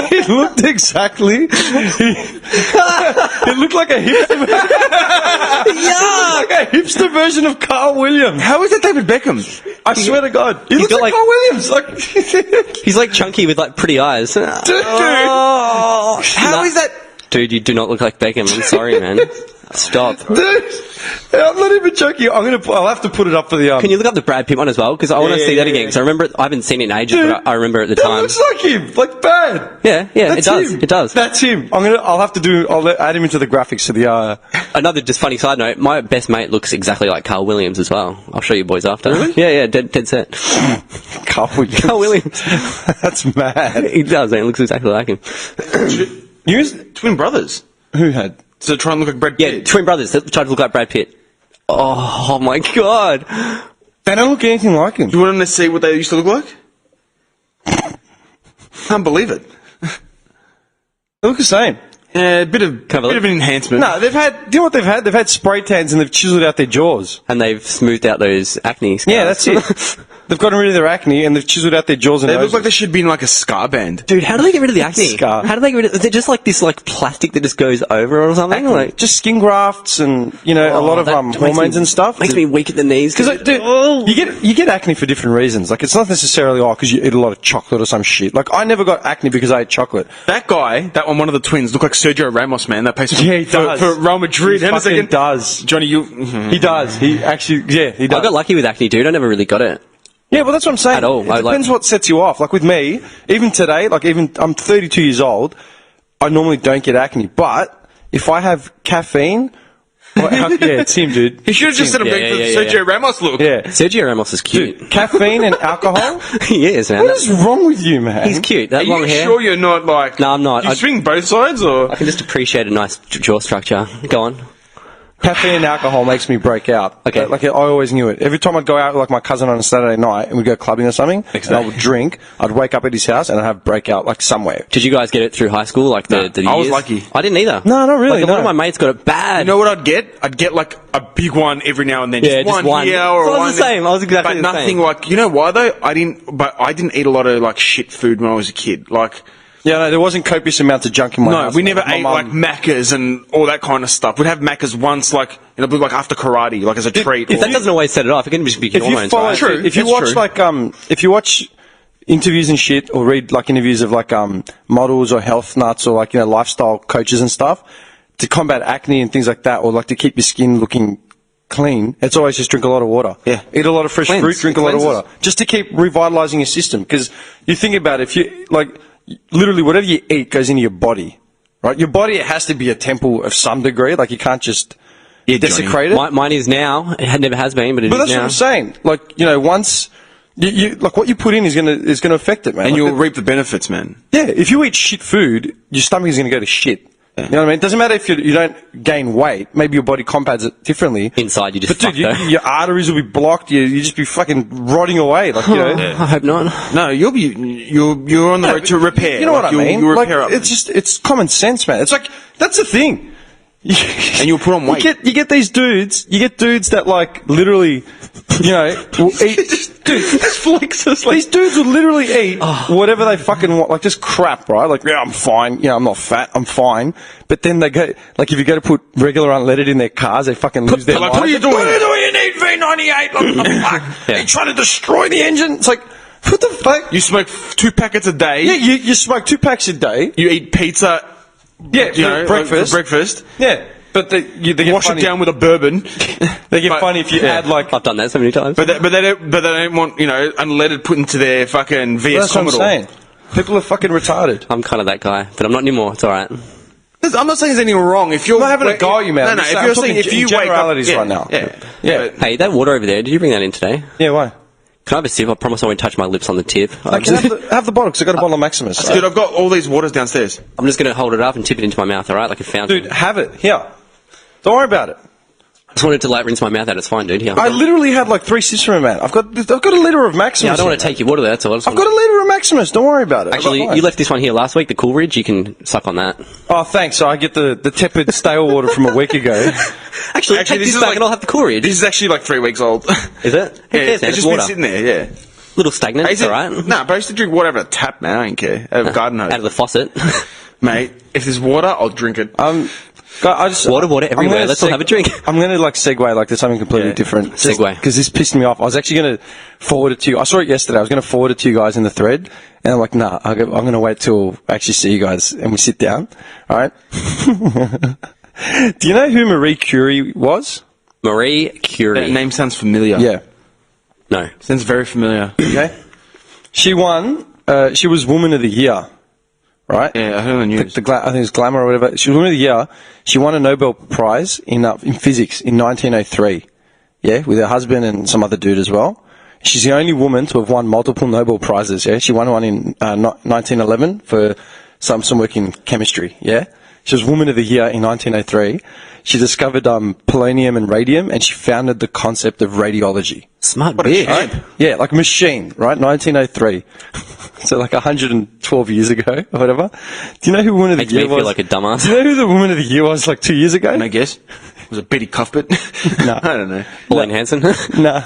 He looked exactly. He looked like a hipster. Yuck! Like a hipster version of Carl Williams. How is that David Beckham? I swear to God, he looks got like like- Carl Williams. Like, He's like chunky with like pretty eyes. dude. How is that? Dude, you do not look like Beckham. I'm sorry, man. Stop. Dude, I'm not even joking. I'll have to put it up for the. Can you look up the Brad Pitt one as well? Because I want to see that again. Because I remember, I haven't seen it in ages, Dude, but I remember at the that time. looks like him, like bad. Yeah, That's it does. him. It does. That's him. I'll have to do. I'll add him into the graphics to the. Another just funny side note, my best mate looks exactly like Carl Williams as well. I'll show you boys after. Really? Yeah, dead set. Carl Williams. Carl Williams. That's mad. He does, and he looks exactly like him. Twin brothers. Who had? So try and look like Brad Yeah, Pitt. twin brothers that tried to look like Brad Pitt. Oh my god. They don't look anything like him. Do you want them to see what they used to look like? Can't believe it. They look the same. Yeah, a bit of an enhancement. No, they've had. Do you know what they've had? They've had spray tans and they've chiseled out their jaws. And they've smoothed out those acne scars. Yeah, that's it. They've gotten rid of their acne and they've chiseled out their jaws and They look noses. like they should be in like a scar band. Dude, how do they get rid of the acne? Scar. How do they get rid of is it just like this like plastic that just goes over or something? Like just skin grafts and a lot of that makes hormones me- and stuff. Makes me weak at the knees. Because you get acne for different reasons. Like it's not necessarily because you eat a lot of chocolate or some shit. Like I never got acne because I ate chocolate. That guy, one of the twins, looked like Sergio Ramos, man. That plays for, Yeah, he does. for Real Madrid. He Hang on a fucking second. does. Johnny, you... He does. He actually, he does. I got lucky with acne, dude. I never really got it. Yeah, well, that's what I'm saying. At all. It depends what sets you off. Like with me, even today, I'm 32 years old, I normally don't get acne, but if I have caffeine, it's him, dude. He should have just said a big Sergio Ramos look. Yeah. Sergio Ramos is cute. Dude, caffeine and alcohol? He is, man. What is wrong with you, man? He's cute. That Are long you hair. sure you're not like... No, I'm not. You swing both sides, or...? I can just appreciate a nice jaw structure. Go on. Caffeine and alcohol makes me break out. Okay. Like I always knew it. Every time I'd go out with like my cousin on a Saturday night and we'd go clubbing or something, and I would drink, I'd wake up at his house and I'd have breakout like somewhere. Did you guys get it through high school? Like the years? I was lucky. I didn't either. No, not really, Like, no. one of my mates got it bad. You know what I'd get? I'd get like a big one every now and then. Yeah, just one here or I was one the same. I was exactly but the same. nothing like... You know why, though? I didn't eat a lot of like shit food when I was a kid. Like... Yeah, no, there wasn't copious amounts of junk in my house. No, we never My ate mum- like Maccas and all that kind of stuff. We'd have Maccas once, like after karate, like as a treat. That doesn't always set it off. It can just be If you hormones, follow, right? True. if you That's watch true. if you watch interviews and shit, or read like interviews of like models or health nuts or like lifestyle coaches and stuff to combat acne and things like that, or like to keep your skin looking clean, it's always just drink a lot of water. Yeah. Eat a lot of fresh Cleanse. fruit, drink It a lot of cleanses. water, just to keep revitalizing your system. Because you think about it, if you like, literally whatever you eat goes into your body, right? Your body, it has to be a temple of some degree. Like you can't just desecrate it. Mine is now. It never has been, but it But is that's now. what I'm saying. Like, once you like what you put in is gonna affect it, man. and Like, you'll reap the benefits, man. yeah, if you eat shit food, your stomach is gonna go to shit. You know what I mean? It doesn't matter if you don't gain weight. Maybe your body compounds it differently. Inside, you just But dude, fucked, though. your arteries will be blocked. You just be fucking rotting away. Like I hope not. No, you're on the road to repair. You know what I mean? You'll Like, repair up. it's common sense, man. It's like that's the thing. And you'll put on weight. You get these dudes. You get dudes that like literally, will eat. Dude, these dudes will literally eat whatever they fucking want, like just crap, right? Like, yeah, I'm fine. I'm not fat. I'm fine. But then they go, like, if you go to put regular unleaded in their cars, they fucking lose their like, mind. what are you doing? What are you doing? You need V98. What the fuck? Are you trying to destroy the engine? It's like, what the fuck? You smoke 2 packets a day. Yeah, you smoke 2 packs a day. You eat pizza. Yeah, For breakfast. breakfast. Yeah, but they get Wash funny. it down with a bourbon. They get But- funny if you add like. I've done that so many times. But they don't want unleaded put into their fucking VS That's what I'm Commodore. saying. People are fucking retarded. I'm kind of that guy, but I'm not anymore. It's all right. I'm not saying there's anything wrong. If you're I'm not having a go at you, man. No, I'm no. just If saying- you're I'm saying talking if you in wake up, generalities yeah, right now. yeah. Yeah. Hey, that water over there, did you bring that in today? Yeah, why? Can I have a sip? I promise I won't touch my lips on the tip. I can have the bottle because I got a bottle of Maximus. Dude, I've got all these waters downstairs. I'm just going to hold it up and tip it into my mouth, all right? Like a fountain. Dude, have it here. Don't worry about it. I just wanted to like rinse my mouth out. It's fine, dude. Here. I literally had like 3 sips from it, man. I've got a liter of Maximus. yeah, I don't want here, to take your water there, that's all. I just I've got a liter of Maximus. Don't worry about it. Actually, I'm you left this one here last week, the Coolridge. You can suck on that. Oh, thanks. So I get the tepid stale water from a week ago. Actually, take this this is back like- and I'll have the Coolridge. This is actually like 3 weeks old. Is it? Who Yeah, cares, man? it's just water. been sitting there. Yeah. Little stagnant, it's Hey, all right. Nah, but I used to drink water out of a tap, man. I don't care. Out of a garden hose. Out of the faucet. Mate, if there's water, I'll drink it. I just Water I'm everywhere. gonna Let's all have a drink. I'm going to like segue like to something completely different. Segue. Because this pissed me off. I was actually going to forward it to you. I saw it yesterday. I was going to forward it to you guys in the thread. And I'm like, nah, I'm going to wait till I actually see you guys and we sit down. All right? Do you know who Marie Curie was? Marie Curie. That name sounds familiar. Yeah. No. Sounds very familiar. Okay. She won. She was Woman of the Year. Right? Yeah, I heard on the news. I think it's Glamour or whatever. She was Woman of the Year. She won a Nobel Prize in physics in 1903. Yeah, with her husband and some other dude as well. She's the only woman to have won multiple Nobel Prizes. Yeah, she won one in 1911 for some work in chemistry. Yeah, she was Woman of the Year in 1903. She discovered polonium and radium, and she founded the concept of radiology. Smart What a bitch. champ. Yeah, like a machine, right? 1903. So like 112 years ago or whatever. Do you know who Woman of the Makes me Year was? feel like a dumbass. Do you know who the Woman of the Year was like 2 years ago? Can I guess? Was it Betty Cuthbert? No. I don't know. Pauline Hanson. Nah.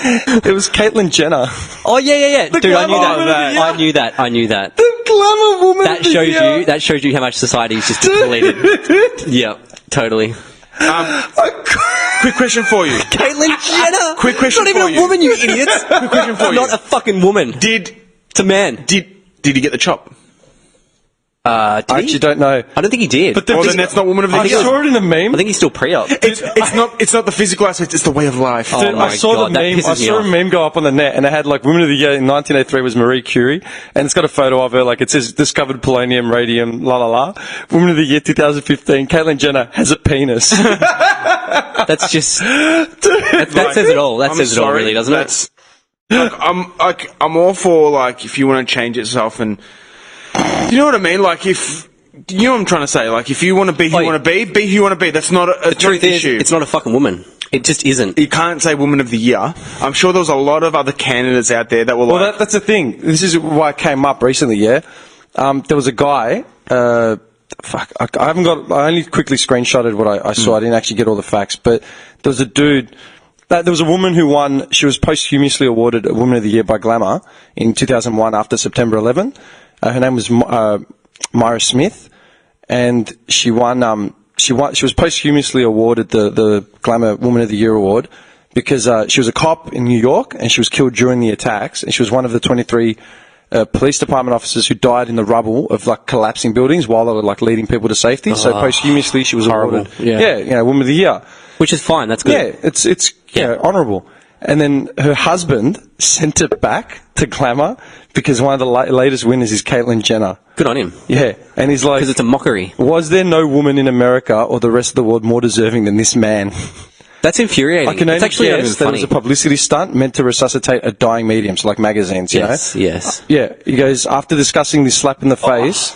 It was Caitlyn Jenner. Oh, yeah. Dude, I knew Glamour that. woman of the Year. I knew that. The Glamour Woman That of the shows Year. you. That shows you how much society is just depleted. Yep, totally. Quick question for you. Caitlyn Jenner. Quick question Not even for a you. woman, you idiots. Quick question for you. Not a fucking woman. Did It's a man. you get the chop? I Did actually he? don't know. I don't think he did. But Well, then that's not Woman of the I Year. saw it in the meme. I think he's still pre-op. It's not the physical aspect, it's the way of life. Oh Dude, my I saw God, the that meme. I pisses me saw a off. meme go up on the net, and it had like Women of the Year in 1983 was Marie Curie, and it's got a photo of her. Like it says, discovered polonium, radium, la la la. Woman of the Year 2015, Caitlyn Jenner has a penis. That's just that says it all. That I'm says it all, sorry, really, doesn't it? that's, I'm all for, like, if you want to change itself and... You know what I mean? Like, if... You know what I'm trying to say? Like, if you want to be who you want to be who you want to be. That's not The truth an is, issue. it's not a fucking woman. It just isn't. You can't say Woman of the Year. I'm sure there was a lot of other candidates out there that were Well, like... that's the thing. This is why it came up recently, yeah? There was a guy, I haven't got, I only quickly screenshotted what I saw. I didn't actually get all the facts, but there was a dude, there was a woman who won, she was posthumously awarded a Woman of the Year by Glamour in 2001 after September 11. Her name was Myra Smith, and she was posthumously awarded the Glamour Woman of the Year award because she was a cop in New York and she was killed during the attacks, and she was one of the 23 police department officers who died in the rubble of like collapsing buildings while they were like leading people to safety. So posthumously she was horrible. awarded, Yeah. Woman of the Year. Which is fine. That's good. Yeah, it's honourable. And then her husband sent it back to Glamour because one of the latest winners is Caitlyn Jenner. Good on him. Yeah, and he's like, Because it's a mockery. was there no woman in America or the rest of the world more deserving than this man? That's infuriating. I can It's only actually not even guess that it was funny. a publicity stunt meant to resuscitate a dying medium, so like magazines, you Yes, know? yes. Yeah, he goes, after discussing this slap in the face,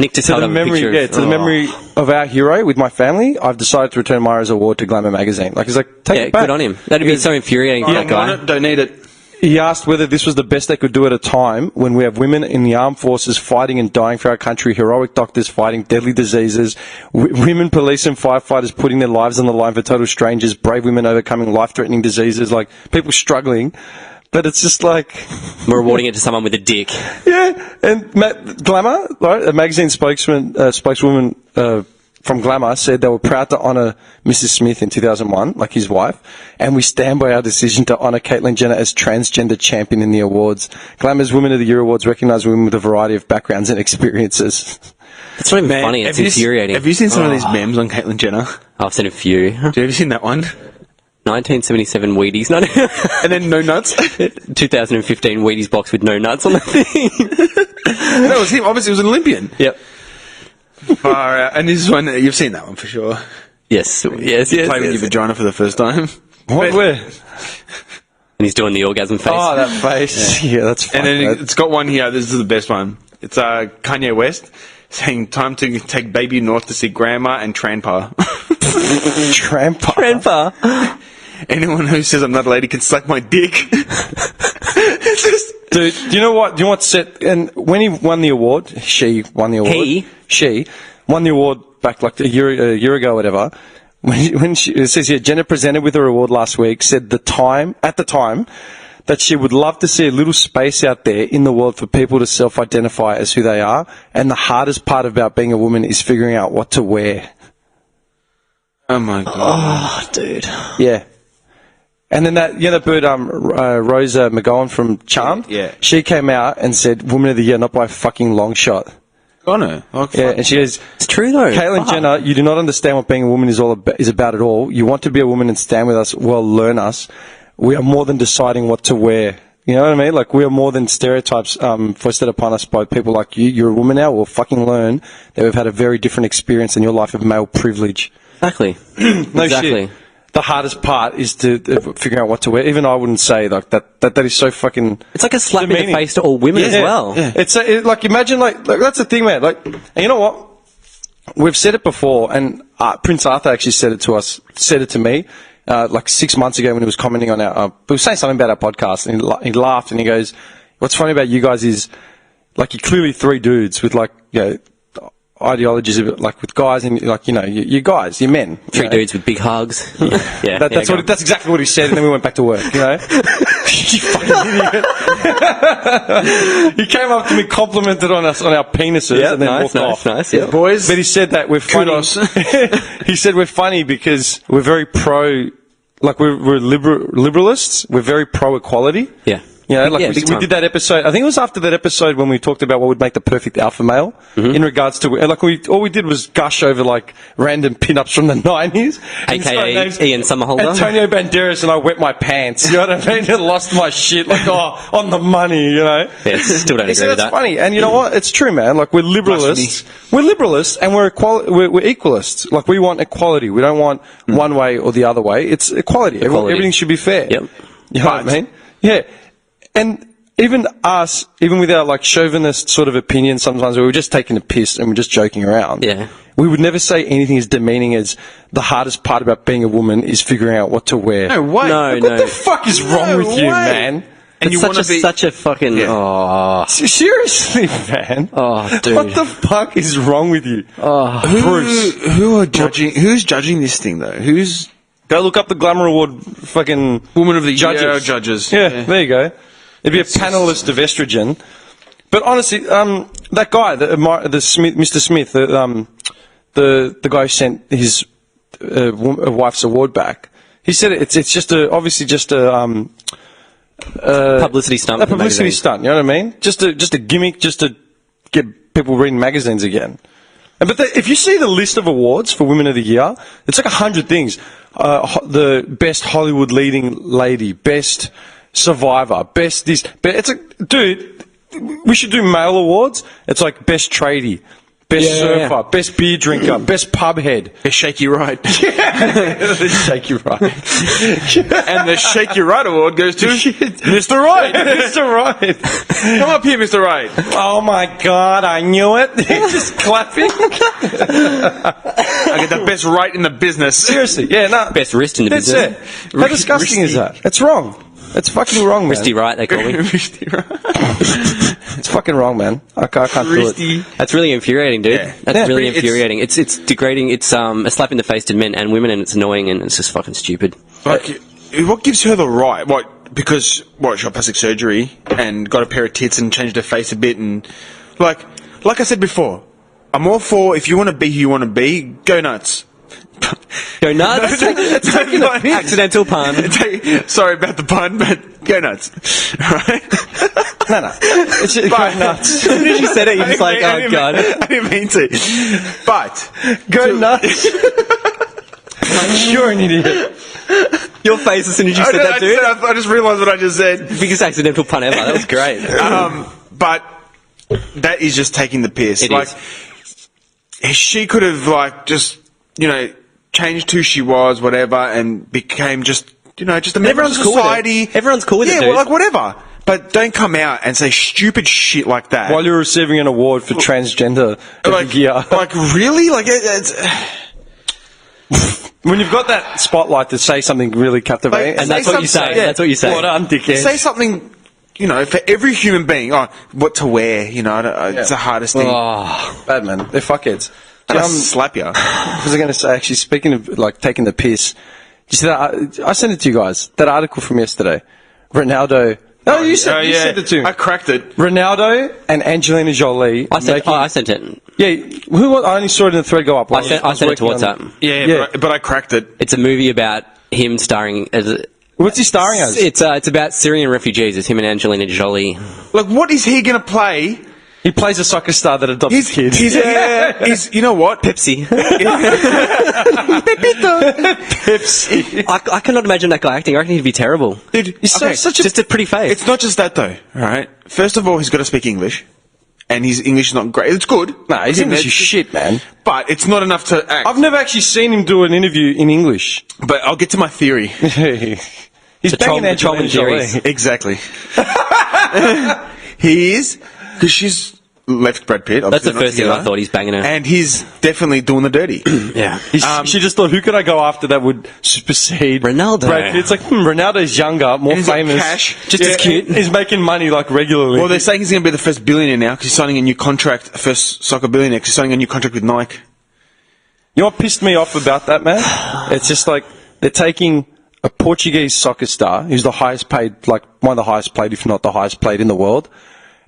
Nick just to held the up a memory, picture of- to the memory of our hero with my family, I've decided to return Myra's award to Glamour magazine. Like, he's like, take Yeah, it back. good on him. That'd be so infuriating for I that don't guy. want it, don't need it. He asked whether this was the best they could do at a time when we have women in the armed forces fighting and dying for our country, heroic doctors fighting deadly diseases, women police and firefighters putting their lives on the line for total strangers, brave women overcoming life-threatening diseases, like people struggling. But it's just like... We're awarding it to someone with a dick. Yeah, and Glamour, right, a magazine spokeswoman from Glamour said they were proud to honour Mrs. Smith in 2001, like his wife, and we stand by our decision to honour Caitlyn Jenner as transgender champion in the awards. Glamour's Women of the Year awards recognise women with a variety of backgrounds and experiences. It's not even funny. It's infuriating. Have you seen some of these memes on Caitlyn Jenner? I've seen a few. Have you seen that one? 1977 Wheaties. No, And then no nuts? 2015 Wheaties box with no nuts on the thing. That was him. Obviously, he was an Olympian. Yep. Far out. And this is one, you've seen that one for sure. Yes. Play with your vagina for the first time. What? Where? And he's doing the orgasm face. Oh, that face. Yeah, that's And fine. then it's got one here. This is the best one. It's Kanye West saying, time to take baby north to see grandma and Tranpa. Trampa. Grandpa. Anyone who says I'm not a lady can suck my dick. It's just... Dude, do you know what? Do you know what set? And when he won the award, she won the award. She won the award back like a year ago, or whatever. When she, it says here, Jenner presented with her award last week. Said at the time that she would love to see a little space out there in the world for people to self-identify as who they are. And the hardest part about being a woman is figuring out what to wear. Oh my god. Oh, dude. Yeah. And then that bird, Rosa McGowan from Charmed, Yeah. she came out and said, Woman of the Year, not by a fucking long shot. Oh no. Oh, Yeah, and she goes, It's true, though. Caitlyn Fuck. Jenner, you do not understand what being a woman is about at all. You want to be a woman and stand with us, well, learn us. We are more than deciding what to wear. You know what I mean? Like, we are more than stereotypes foisted upon us by people like you. You're a woman now, we'll fucking learn that we've had a very different experience in your life of male privilege. Exactly. No exactly. shit. The hardest part is to figure out what to wear. Even I wouldn't say like that is so fucking... It's like a slap in the demeaning. face to all women as well. Yeah. It's like, imagine like that's the thing, man. Like, and you know what? We've said it before, and Prince Arthur actually said it to me, like 6 months ago when he was commenting on our, we were saying something about our podcast, and he laughed and he goes, what's funny about you guys is, like, you're clearly three dudes with like, you know, ideologies of, like, with guys, and like, you know, you guys, you're men. Three dudes with big hugs. Yeah. That's exactly what he said, and then we went back to work, you know? You fucking idiot. He came up to me, complimented on us, on our penises, and then walked off. Nice. Yeah. boys. But he said that we're funny. Kudos. He said we're funny because we're very pro, like we're liberalists. We're very pro equality. Yeah. You know, like Yeah, we big time. did that episode. I think it was after that episode when we talked about what would make the perfect alpha male in regards to like all we did was gush over like random pin-ups from the 90s. AKA Ian Somerhalder. Antonio Banderas, and I wet my pants. You know what I mean? I lost my shit. Like, on the money, you know? Yeah, still don't So agree with that's that. funny. And you know what? It's true, man. Like, we're liberalists. We're liberalists, and we're equalists. Like, we want equality. We don't want one way or the other way. It's equality. Everything should be fair. Yep. You know what I mean? Yeah. And even us, even with our, like, chauvinist sort of opinion sometimes, where we're just taking a piss and we're just joking around. Yeah. We would never say anything as demeaning as the hardest part about being a woman is figuring out what to wear. No way. No, What the fuck is wrong with you, man? And It's you want to be such a fucking... Yeah. Oh, Seriously, man. oh, dude. What the fuck is wrong with you? Bruce. who are judging? Who's judging this thing though? Who's Go look up the Glamour Award fucking Woman of the judges. Year judges? Yeah, there you go. It'd be a panelist of estrogen. But honestly, that guy, the Smith, Mr. Smith, the guy who sent his wife's award back, he said it's just obviously just a publicity stunt. a for the publicity magazine. stunt. You know what I mean? Just a gimmick, just to get people reading magazines again. But if you see the list of awards for Women of the Year, it's like 100 things. The best Hollywood leading lady, best survivor, best this. It's like, dude, we should do male awards. It's like best tradie, best surfer, best beer drinker, best pub head. The Shaky Right. The shaky right. And the Shake Your Right award goes to Mr. Right. Mr. Right. Come up here, Mr. Right. Oh my God, I knew it. Just clapping. I get the best right in the business. Seriously, yeah, no. Best wrist in the That's business. it. How disgusting is that? It's wrong. It's fucking wrong, man. Wristy right, they call me. Mr. Right. It's fucking wrong, man. I can't do it. Wristy. That's really infuriating, dude. Yeah. That's Yeah, really it's- infuriating. It's degrading. It's a slap in the face to men and women, and it's annoying, and it's just fucking stupid. Like, what gives her the right? What? Because she got plastic surgery and got a pair of tits and changed her face a bit, and like I said before, I'm all for if you want to be who you want to be, go nuts. Go nuts. It's taking a piss. Accidental pun. Sorry about the pun, but go nuts. Right? No. It's just, go nuts. As soon as you said it, you're just like, oh god. I didn't mean to. But Go nuts. You're an idiot. Your face as soon as you said that, dude. I just realised what I just said. Biggest accidental pun ever. That was great. But that is just taking the piss. It like, is. she could have just changed who she was, whatever, and became just a member of Everyone's cool with it. society. Everyone's cool with it, Yeah, dude. well, like whatever. But don't come out and say stupid shit like that. While you're receiving an award for transgender of the year. like really, like it's. When you've got that spotlight to say something really captivating, Like, And that's what you say. Yeah. That's what you say. what on, dickhead. Say something, for every human being. Oh, what to wear? It's the hardest thing. Oh, Bad, man. They're fuckheads. I'm gonna slap you. What was I going to say? Actually, speaking of like taking the piss, did you see that? I sent it to you guys. That article from yesterday. Ronaldo. No, you sent it to me. I cracked it. Ronaldo and Angelina Jolie. I sent it. Yeah, I only saw it in the thread go up. I sent it to WhatsApp. Yeah. But I cracked it. It's a movie about him starring as. What's he starring as? It's about Syrian refugees. It's him and Angelina Jolie. Like, what is he gonna play? He plays a soccer star that adopts He's kids. you know what? Pepsi. Pepsi. I cannot imagine that guy acting. I reckon he'd be terrible. Dude, He's such a... Just a pretty face. It's not just that though, alright? First of all, he's got to speak English. And his English is not great. It's good. Nah, his English is shit, man. But it's not enough to act. I've never actually seen him do an interview in English. But I'll get to my theory. He's The banging Tom Angelina and Jerry's. Jolie. Exactly. He is, because she's left Brad Pitt. That's the obviously not first thing I together. thought. He's banging her. And he's definitely doing the dirty. Yeah. She just thought, who could I go after that would supersede Ronaldo. Brad Pitt? It's like, Ronaldo's younger, more And he's got famous, cash. just as cute. He's making money like regularly. Well, they're saying he's going to be the first billionaire now because he's signing a new contract, first soccer billionaire because he's signing a new contract with Nike. You know what pissed me off about that, man? It's just like they're taking a Portuguese soccer star who's the highest paid, like one of the highest paid, if not the highest paid in the world,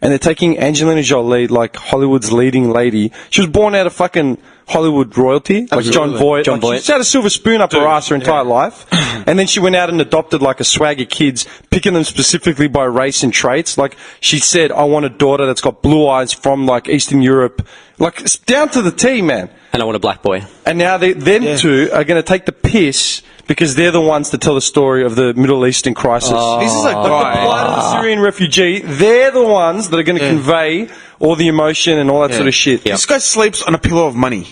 and they're taking Angelina Jolie, like Hollywood's leading lady. She was born out of fucking Hollywood royalty, like John Voight. John Like, Voight. she's had a silver spoon up her ass her entire life, and then she went out and adopted like a swag of kids, picking them specifically by race and traits. Like she said, I want a daughter that's got blue eyes from like Eastern Europe, like it's down to the T, man. And I want a black boy. And now them two are going to take the piss because they're the ones to tell the story of the Middle Eastern crisis. This is a Like the guy. plight of the Syrian refugee, they're the ones that are going to convey all the emotion and all that sort of shit. This guy sleeps on a pillow of money.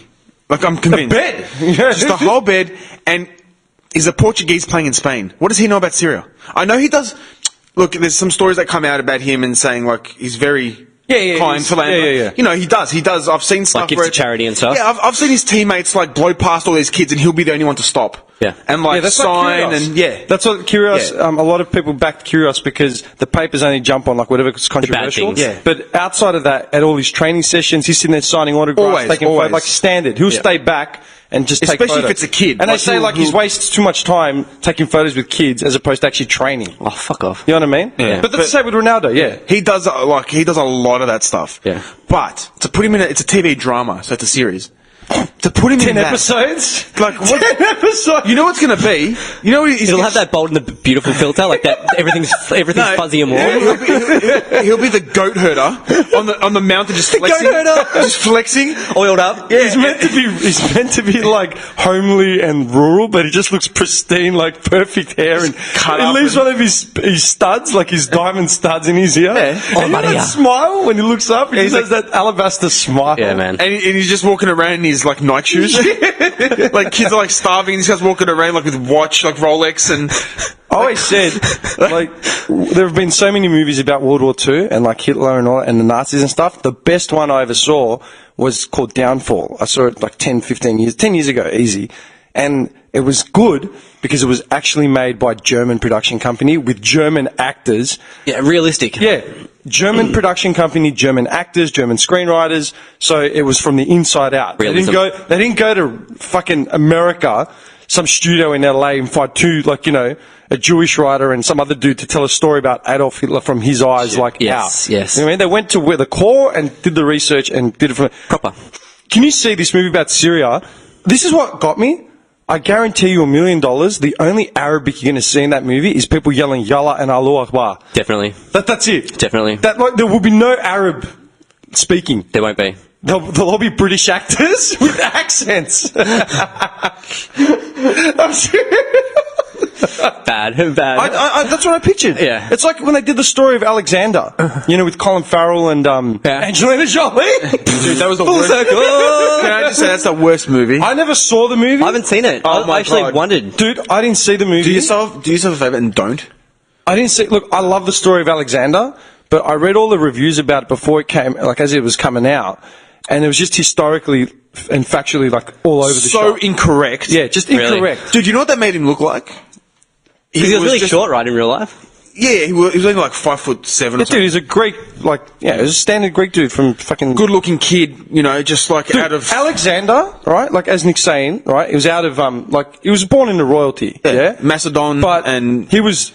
Like, I'm convinced. Bed. Just the whole bed, and he's a Portuguese playing in Spain. What does he know about Syria? I know he does. Look, there's some stories that come out about him and saying, like, he's very kind for land. yeah. You know, he does. I've seen stuff Like gives where to charity and stuff? Yeah, I've seen his teammates, like, blow past all these kids, and he'll be the only one to stop. Yeah. And, like, That's sign, like Kyrgios. and, That's what Kyrgios, Yeah. a lot of people backed Kyrgios because the papers only jump on like whatever's controversial. things. Yeah. But outside of that, at all his training sessions, he's sitting there signing autographs, Always, taking always. photos, like standard. He'll stay back and just take Especially if photos. it's a kid. And Like, they say he'll- like he he'll- wastes too much time taking photos with kids as opposed to actually training. Oh, fuck off. You know what I mean? Yeah. But that's the same with Ronaldo, yeah. he does a lot of that stuff. Yeah. But to put him in it's a TV drama, so it's a series. To put him 10 in that, episodes? like what? 10 episodes? You know what's going to be? You know he's It'll have that bold and the beautiful filter, like that. Everything's No, fuzzy and warm. He'll be the goat herder on the mountain, just flexing, just flexing. Oiled up. He's meant to be like homely and rural, but he just looks pristine, like perfect hair, and cut he up leaves and- one of his studs, like his diamond studs, in his ear. Yeah. And Oh, you know Maria. that smile when he looks up, he just He's has that alabaster smile. Yeah, man. And he's just walking around in his like Nike shoes. Like kids are like starving. These guys walking around like with watch, like Rolex, and I always said, like, there have been so many movies about World War II and like Hitler and all, and the Nazis and stuff. The best one I ever saw was called Downfall. I saw it like 10 years ago, easy. And it was good because it was actually made by a German production company with German actors. Yeah, realistic. Yeah, German production company, German actors, German screenwriters. So it was from the inside out. Realism. They didn't go to fucking America, some studio in LA, and find two, like, you know, a Jewish writer and some other dude to tell a story about Adolf Hitler from his eyes, like, Yes, out. yes. You know what I mean? They went to where the core and did the research and did it from Proper. Can you see this movie about Syria? This is what got me. I guarantee you $1 million, the only Arabic you're going to see in that movie is people yelling Yalla and Allahu Akbar. Definitely. That's it. Definitely. Like, there will be no Arab speaking. There won't be. They'll all be British actors with accents. I'm serious. Bad. That's what I pictured. Yeah. It's like when they did the story of Alexander, you know, with Colin Farrell and Angelina Jolie. dude, that was the Full worst. circle. Can I just say that's the worst movie? I never saw the movie. I haven't seen it. Oh my I actually God. wondered. Dude, I didn't see the movie. do yourself a favor and don't. I didn't see. Look, I love the story of Alexander, but I read all the reviews about it before it came, like as it was coming out, and it was just historically and factually like all over the So shop. incorrect. Yeah, just Really? incorrect. Dude, you know what that made him look like? Because he was really just- short, right, in real life? Yeah, he was only like 5'7" or That something. dude is a Greek, like, yeah, he's a standard Greek dude from fucking. Good looking kid, you know, just like Dude, out of Alexander, right? Like as Nick's saying, right? He was out of like he was born into royalty, yeah. Macedon, But and he was.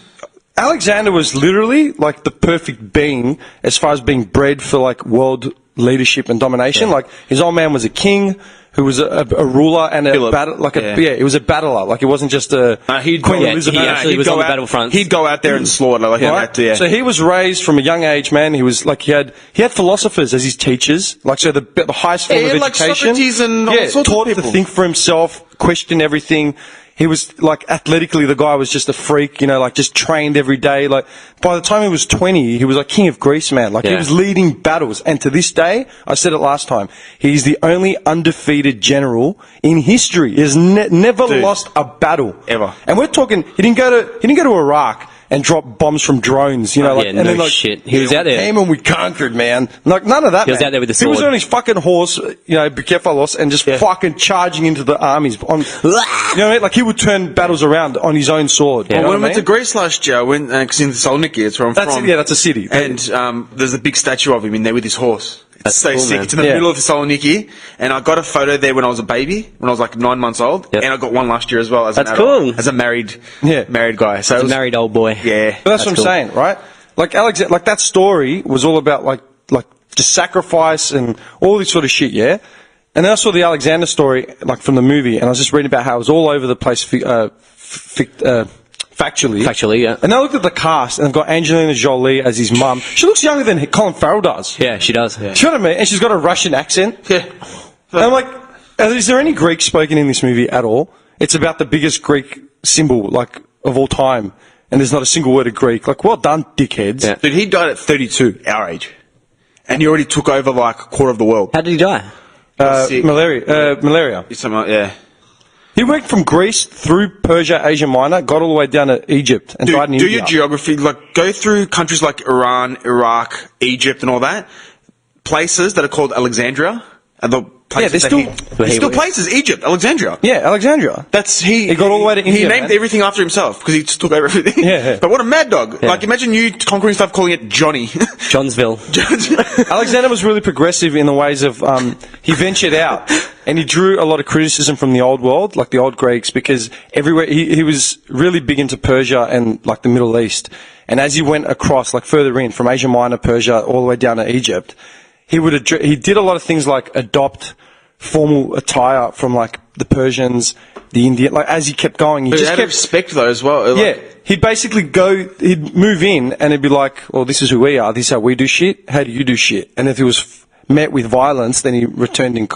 Alexander was literally like the perfect being as far as being bred for like world leadership and domination. Like his old man was a king who was a ruler and a Philip. battle, like Yeah. he was a battler. Like it wasn't just a he'd Queen go- Elizabeth. he actually he'd was go on the out- battlefront. He'd go out there and slaughter, like Right? yeah. So he was raised from a young age, man. He was like he had philosophers as his teachers, like so the highest form Yeah, of like education. Socrates and all sorts of taught to people. think for himself, question everything. He was like athletically, the guy was just a freak, you know, like just trained every day. Like by the time he was 20, he was like king of Greece, man. Like he Yeah. was leading battles, and to this day, I said it last time, he's the only undefeated general in history. He has never Dude. lost a battle Ever. And we're talking, he didn't go to Iraq and drop bombs from drones, you know, like, yeah, and no then like shit. He was out there. came and we conquered, man. Like none of that. He was man. out there with the He was sword. on his fucking horse, you know, Bucephalos, and just fucking charging into the armies. On, you know what I mean? Like he would turn battles around on his own sword. Yeah. You know When I what I went to mean? Greece last year, because in Thessaloniki, it's where I'm That's from. it, yeah, that's a city. And there's a big statue of him in there with his horse. It's That's so cool, sick. man. It's in the Yeah. middle of Thessaloniki, and I got a photo there when I was a baby, when I was like 9 months old, Yep. and I got one last year as well as That's an adult, cool. as a married guy. So As it a was, married old boy. yeah, But that's what I'm cool. saying, right? Like like that story was all about like just sacrifice and all this sort of shit, yeah. And then I saw the Alexander story, like from the movie, and I was just reading about how it was all over the place factually. Factually, yeah. And I looked at the cast, and they've got Angelina Jolie as his mum. She looks younger than Colin Farrell does. Yeah, she does. Do you know what I mean? And she's got a Russian accent. Yeah. And I'm like, is there any Greek spoken in this movie at all? It's about the biggest Greek symbol, like, of all time. And there's not a single word of Greek. Like, well done, dickheads. Yeah. Dude, he died at 32, our age. And he already took over, like, a quarter of the world. How did he die? Sick. Malaria. Something like, yeah. He went from Greece through Persia, Asia Minor, got all the way down to Egypt, and died in Do India. your geography, like, go through countries like Iran, Iraq, Egypt, and all that. Places that are called Alexandria. And the places they're still places. Egypt, Alexandria. Yeah, Alexandria. He got all the way to India, He named man. everything after himself because he just took over everything. Yeah. But what a mad dog! Yeah. Like, imagine you conquering stuff, calling it Johnny. Johnsville. Alexander was really progressive in the ways of he ventured out and he drew a lot of criticism from the old world, like the old Greeks, because everywhere he was really big into Persia and like the Middle East. And as he went across, like further in, from Asia Minor, Persia, all the way down to Egypt, he did a lot of things like adopt formal attire from like the Persians, the Indian. Like as he kept going, he But just out of kept respect though as well. Like, yeah, he'd basically he'd move in and he'd be like, well, this is who we are, this is how we do shit, how do you do shit? And if he was met with violence, then he returned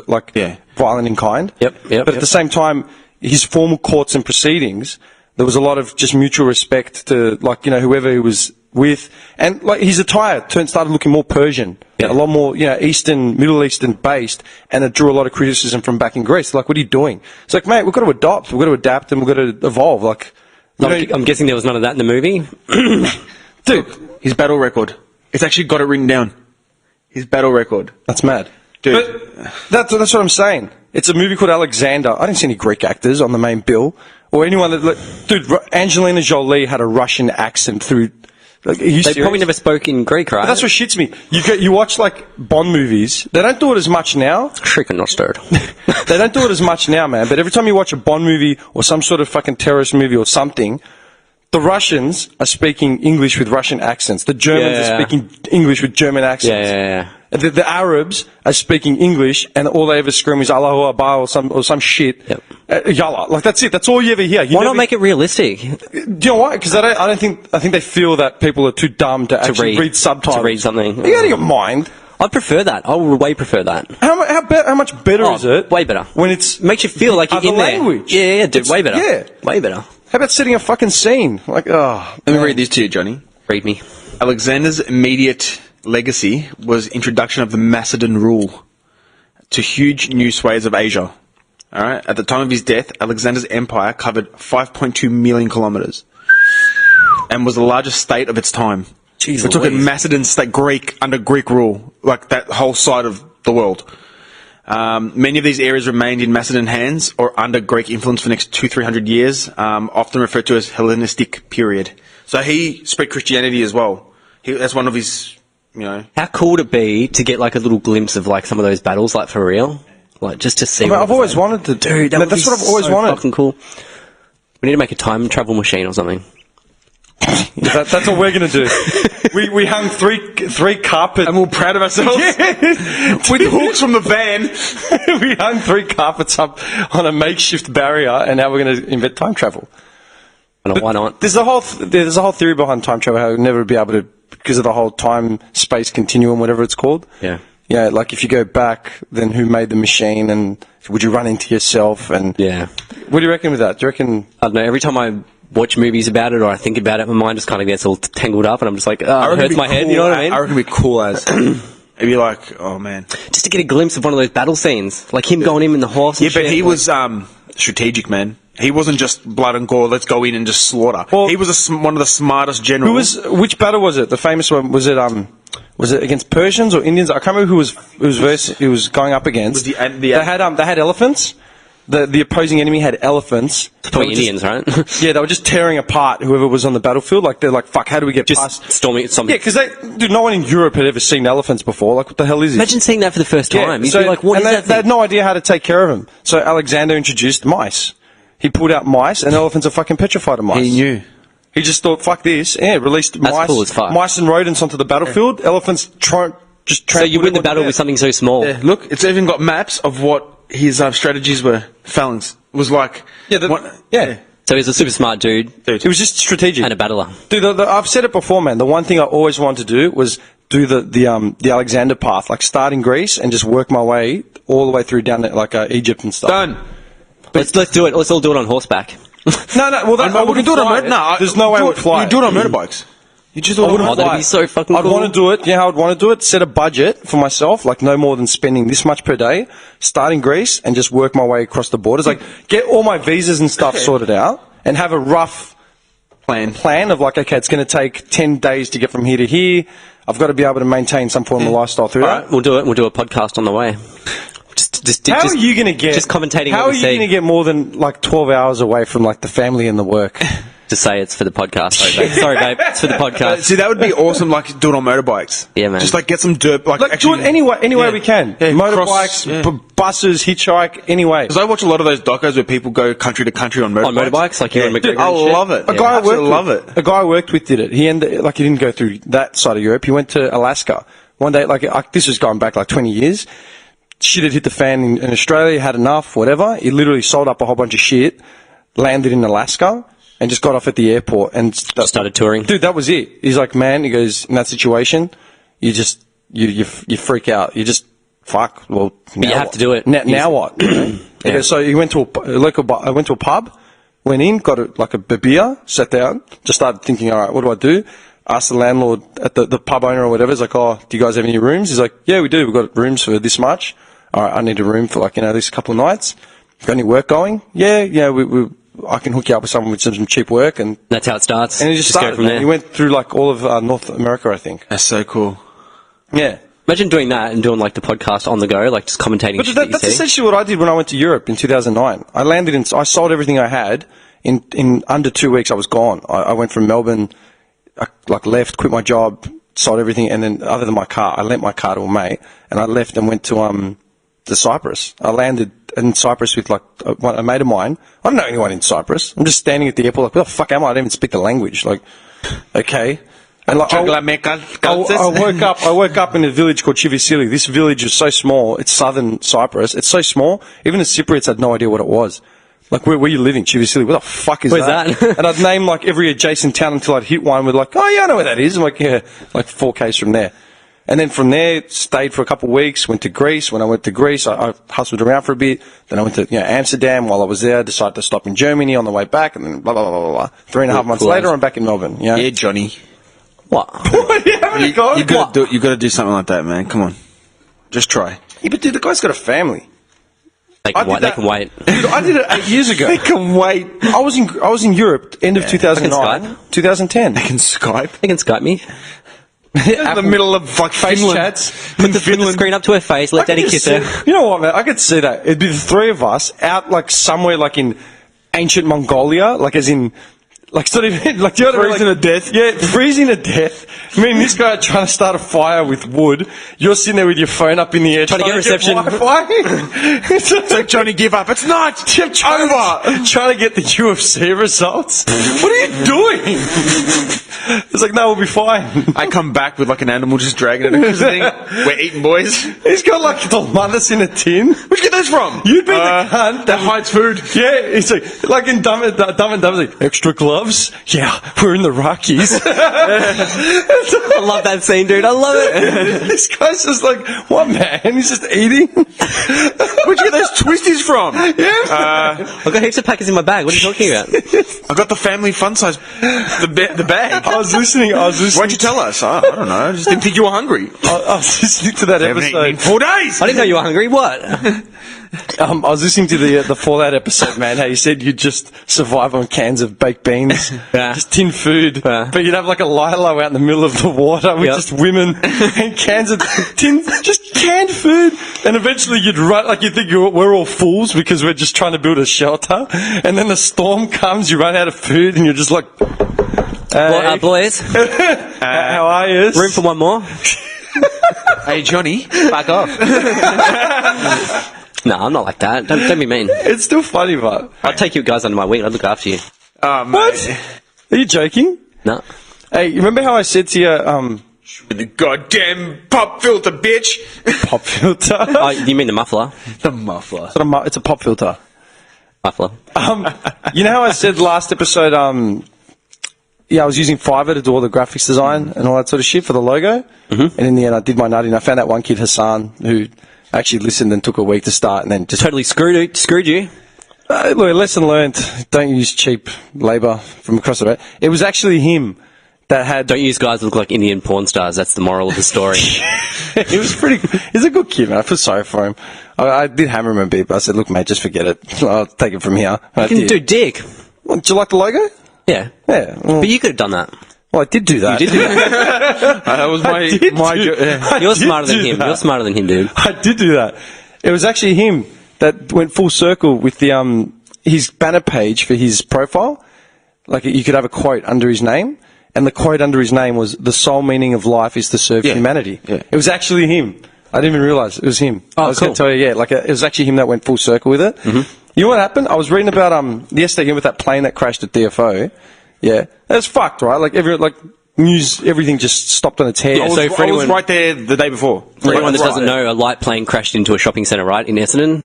violent in kind. Yep. But at the same time, his formal courts and proceedings, there was a lot of just mutual respect to, like, you know, whoever he was with. And, like, his attire started looking more Persian. Yeah. A lot more, you know, Middle Eastern based, and it drew a lot of criticism from back in Greece. Like, what are you doing? It's like, mate, we've got to adopt, we've got to adapt, and we've got to evolve. Like, I'm guessing there was none of that in the movie. dude, his battle record. It's actually got it written down. His battle record. that's mad. Dude. But that's what I'm saying. It's a movie called Alexander. I didn't see any Greek actors on the main bill, or anyone that. Dude, Angelina Jolie had a Russian accent through. Like, are you They serious? probably never spoke in Greek, right? But that's what shits me. You watch like Bond movies. They don't do it as much now. Shaken, not stirred. They don't do it as much now, man. But every time you watch a Bond movie or some sort of fucking terrorist movie or something, the Russians are speaking English with Russian accents. The Germans are speaking English with German accents. Yeah. The Arabs are speaking English, and all they ever scream is Allahu Akbar or some shit. Yep. Yalla, like that's it. That's all you ever hear. Why not make it realistic? Do you know why? Because I think they feel that people are too dumb to actually read subtitles. To read something. Are you out of your mind? I'd prefer that. I would way prefer that. How much better is it? Way better. When it's Makes you feel like you're other in there. language. Yeah, dude, way better. Yeah. Way better. How about setting a fucking scene? Like, Let me read this to you, Johnny. Read me. Alexander's immediate legacy was introduction of the Macedon rule to huge new swathes of Asia. All right. At the time of his death, Alexander's empire covered 5.2 million kilometers and was the largest state of its time. Jeez We're talking Louise. Macedon state, under Greek rule, like that whole side of the world. Many of these areas remained in Macedon hands or under Greek influence for the next 200-300 years, often referred to as Hellenistic period. So he spread Christianity as well. That's one of his, you know. How cool would it be to get like a little glimpse of like some of those battles, like for real? Like just to see. I've always wanted to. Dude, That's what I've always wanted. Fucking cool. We need to make a time travel machine or something. That's what we're gonna do. We hung three carpets. And we're proud of ourselves. With hooks from the van. We hung 3 carpets up on a makeshift barrier, and now we're going to invent time travel. Why not? There's a whole theory behind time travel, how you'll never be able to, because of the whole time-space continuum, whatever it's called. Yeah. Yeah, like if you go back, then who made the machine, and would you run into yourself? And Yeah. what do you reckon with that? Do you reckon? I don't know. Every time I watch movies about it or I think about it, my mind just kind of gets all tangled up, and I'm just like, oh, it hurts my head. You know what I mean? I reckon it'd be cool as. It'd be like, oh man. Just to get a glimpse of one of those battle scenes, like him going in the horse. And Yeah, but shit. he was strategic, man. He wasn't just blood and gore. Let's go in and just slaughter. Well, he was one of the smartest generals. Which battle was it? The famous one, was it against Persians or Indians? I can't remember who was going up against. They They had elephants. The opposing enemy had elephants. Probably Indians, right? Yeah, they were just tearing apart whoever was on the battlefield. Like, they're like, fuck, how do we get past? Just storming something. Yeah, because no one in Europe had ever seen elephants before. Like, what the hell is it? Imagine seeing that for the first time. You'd so, be like, what and is they, that they had thing? no idea how to take care of them. So Alexander introduced mice. He pulled out mice, and elephants are fucking petrified of mice. He knew. He just thought, fuck this. Yeah, released That's mice, cool as fuck. mice and rodents onto the battlefield. Elephants just So you win the battle with something so small. Yeah, look, it's even got maps of what his strategies were. Phalanx was like. Yeah. So he's a super smart dude It was just strategic. and a battler. Dude, I've said it before, man. The one thing I always wanted to do was do the Alexander path, like start in Greece and just work my way all the way through down to like Egypt and stuff. Done. Let's do it. Let's all do it on horseback. No. Well, that, I wouldn't do it on fly it. No, there's no way I would fly. You do it on motorbikes. You just do it on Oh, that'd be so fucking I'd cool. want to do it. Yeah, I'd want to do it. Set a budget for myself, like no more than spending this much per day. Start in Greece and just work my way across the borders. Like get all my visas and stuff sorted out, and have a rough plan of like, okay, it's going to take 10 days to get from here to here. I've got to be able to maintain some form of lifestyle through All that. right, we'll do it. We'll do a podcast on the way. How are you going to get? just commentating How what are we you see. going to get more than like 12 hours away from like the family and the work? To say it's for the podcast. Sorry, babe. Sorry, babe. It's for the podcast. See, that would be awesome. Like, do it on motorbikes. Yeah, man. Just like get some dirt. Like, Like actually, do it any way we can. Yeah, Motorbikes, cross- yeah. buses, hitchhike, any way. Because I watch a lot of those docos where people go country to country on motorbikes. On motorbikes, like you and McGregor I and shit? love it. A guy I worked Absolutely love with, it. A guy I worked with did it. He didn't go through that side of Europe. He went to Alaska one day. This was going back like 20 years. Shit had hit the fan in Australia. Had enough, whatever. He literally sold up a whole bunch of shit, landed in Alaska, and just got off at the airport and Started touring. Dude, that was it. He's like, man. He goes, in that situation, you just you freak out. You just fuck. Well, now you have what? to do it. Now what? Yeah. So he went to a local. I went to a pub. Went in, got a beer, sat down, just started thinking, all right, what do I do? Asked the landlord at the pub owner or whatever. He's like, oh, do you guys have any rooms? He's like, yeah, we do. We've got rooms for this much. All right, I need a room for this couple of nights. Got any work going? Yeah, I can hook you up with someone with some cheap work. And That's how it starts. he just go started from there. He went through like all of North America, I think. That's so cool. Yeah. Imagine doing that and doing like the podcast on the go, like just commentating. But shit that's you see. essentially what I did when I went to Europe in 2009. I landed I sold everything I had. In under 2 weeks, I was gone. I went from Melbourne, I left, quit my job, sold everything, and then other than my car, I lent my car to a mate, and I left and went to Cyprus. I landed in Cyprus with a mate of mine. I don't know anyone in Cyprus. I'm just standing at the airport like, where the fuck am I? I don't even speak the language. Like, okay. And I woke up in a village called Chivisili. This village is so small. It's southern Cyprus. It's so small. Even the Cypriots had no idea what it was. Like, where are you living? Chivisili. What the fuck is Where's that? that? And I'd name every adjacent town until I'd hit one with oh yeah, I know where that is. I'm like, yeah, 4Ks from there. And then from there, stayed for a couple of weeks, went to Greece. When I went to Greece, I hustled around for a bit. Then I went to Amsterdam. While I was there, decided to stop in Germany on the way back, and then blah, blah, blah, blah, blah. 3.5 months later, I'm back in Melbourne. Yeah, Johnny. What? You gotta do something like that, man. Come on. Just try. Yeah, but dude, the guy's got a family. They can wait. Dude, I did it 8 years ago. They can wait. I was in Europe, end of 2009, Skype. 2010. They can Skype. They can Skype me. In the middle of face Finland. chats. Put the screen up to her face. Let Daddy kiss her. You know what, man? I could see that. It'd be the three of us out somewhere in ancient Mongolia, as in. Sort of, you know what I mean? Freezing to death. Yeah, freezing to death. Me and this guy are trying to start a fire with wood. You're sitting there with your phone up in the air Trying to get reception. Wi-Fi. It's like Johnny, give up. It's not over. Trying to get the UFC results. What are you doing? It's like, no, we'll be fine. I come back with an animal just dragging it across the thing. We're eating, boys. He's got the lettuce in a tin. Where'd you get those from? You'd be the cunt that hides food. Yeah, it's like in Dumb and Dumber, extra gloves. Yeah, we're in the Rockies. I love that scene, dude. I love it. This guy's just what, man? He's just eating. Where'd you get those twisties from? Yeah. I've got heaps of packets in my bag. What are you talking about? I got the family fun size, the bag. I was listening. Why'd you tell us? I don't know. I just didn't think you were hungry. I was listening to that Haven't eaten in episode. 4 days. I didn't know you were hungry. What? I was listening to the Fallout episode, man. How you said you'd just survive on cans of baked beans, Yeah. just tin food, Yeah. but you'd have a lilo out in the middle of the water with Yep. just women and cans of just canned food. And eventually you'd run, you'd think we're all fools because we're just trying to build a shelter. And then the storm comes, you run out of food, and you're just like, hey, Boys, how are you? room for one more? Hey, Johnny. Back off. No, I'm not like that. Don't be mean. It's still funny, but I'd take you guys under my wing. I'd look after you. what? Are you joking? No. Hey, you remember how I said to you, With the goddamn pop filter, bitch. Pop filter. Oh, you mean the muffler? The muffler. It's a pop filter. Muffler. You know how I said last episode, I was using Fiverr to do all the graphics design and all that sort of shit for the logo. Mm-hmm. And in the end, I did my nutty, and I found that one kid, Hassan, who actually listened and took a week to start and then just... Totally screwed you. Look, lesson learned, don't use cheap labour from across the road. It was actually him that had... Don't use guys that look like Indian porn stars. That's the moral of the story. He was he's a good kid, man. I feel sorry for him. I did hammer him a bit, but I said, look, mate, just forget it. I'll take it from here. You can do dick. Well, do you like the logo? Yeah. Yeah. Well, But you could have done that. well, I did do that. You did do that. That was my... You're smarter than him. You're smarter than him, dude. I did do that. It was actually him that went full circle with the his banner page for his profile. Like, you could have a quote under his name, and the quote under his name was, "The sole meaning of life is to serve humanity." Yeah. It was actually him. I didn't even realise it was him. Oh, I was cool. going to tell you, it was actually him that went full circle with it. Mm-hmm. You know what happened? I was reading about yesterday with that plane that crashed at DFO. Yeah, that's fucked, right? Like news, everything just stopped on its head. Yeah, so for I was anyone- right there the day before. For anyone that Right. doesn't know, a light plane crashed into a shopping centre, right, in Essendon. Is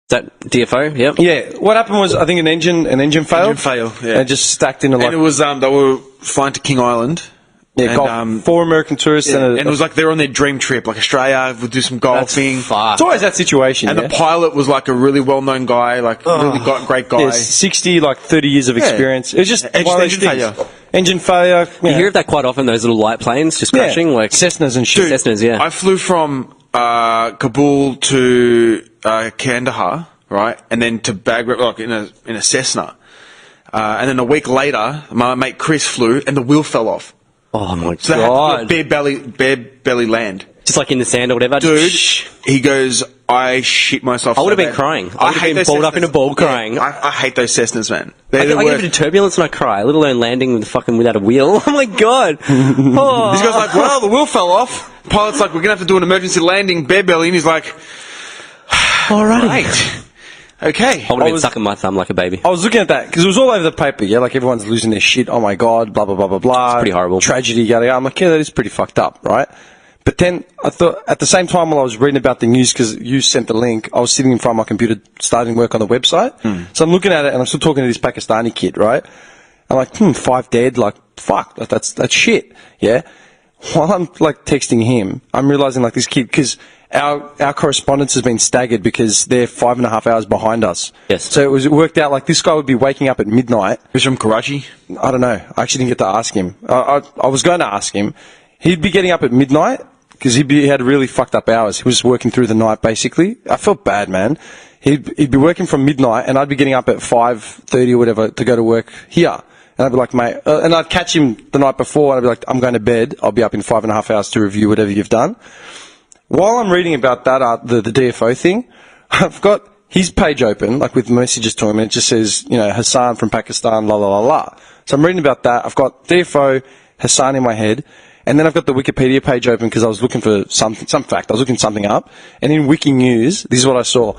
that DFO? Yep. Yeah, what happened was, I think an engine failed. Engine fail, yeah. And it just stacked into And it was, they were flying to King Island. Yeah, golf, 4 American tourists And and it was like they were on their dream trip, like Australia, would do some golfing. Fuck. it's always that situation. And yeah? the pilot was like a really well-known guy, like really great guy. Yeah, 60, 30 years of experience. It was just one of those Engine things. failure. Engine failure. You hear of that quite often, those little light planes just crashing? Yeah. Like Cessnas and shit. Cessnas, yeah. I flew from Kabul to Kandahar, right, and then to Bagram, like in a Cessna. And then a week later, my mate Chris flew, and the wheel fell off. Oh my So they had to god. do a bare belly land. Just like in the sand or whatever. Dude, Shh. he goes, I shit myself. I would so have been bad. crying. I would have been those balled up in a Cessnas. ball Yeah, crying. I hate those Cessnas, man. I They're the get a worst. bit of turbulence and I cry, let alone landing without a wheel. Oh my god. Oh. This guy's like, well, the wheel fell off. Pilot's like, we're going to have to do an emergency landing, bare belly. And he's like, Alrighty. right. Okay. I would have been sucking my thumb like a baby. I was looking at that because it was all over the paper. Yeah, like everyone's losing their shit. Oh my god, blah blah blah blah blah. It's pretty horrible. Tragedy, yada yada. I'm like, yeah, that is pretty fucked up, right? But then I thought at the same time while I was reading about the news, because you sent the link, I was sitting in front of my computer starting work on the website. So I'm looking at it and I'm still talking to this Pakistani kid, right? I'm like, 5 dead. Like, fuck, that's shit. Yeah. While I'm like texting him, I'm realizing like this kid, because our correspondence has been staggered because they're 5.5 hours behind us. Yes. So it worked out like this guy would be waking up at midnight. He's from Karachi. I don't know. I actually didn't get to ask him. I was going to ask him. He'd be getting up at midnight because he had really fucked up hours. He was working through the night basically. I felt bad, man. He'd be working from midnight and I'd be getting up at 5:30 or whatever to go to work here. And I'd be like, mate, and I'd catch him the night before and I'd be like, I'm going to bed. I'll be up in 5.5 hours to review whatever you've done. While I'm reading about that, the DFO thing, I've got his page open, like with messages to him, and it just says, Hassan from Pakistan, la la la la. So I'm reading about that. I've got DFO, Hassan in my head, and then I've got the Wikipedia page open because I was looking for some fact. I was looking something up, and in Wiki News, this is what I saw.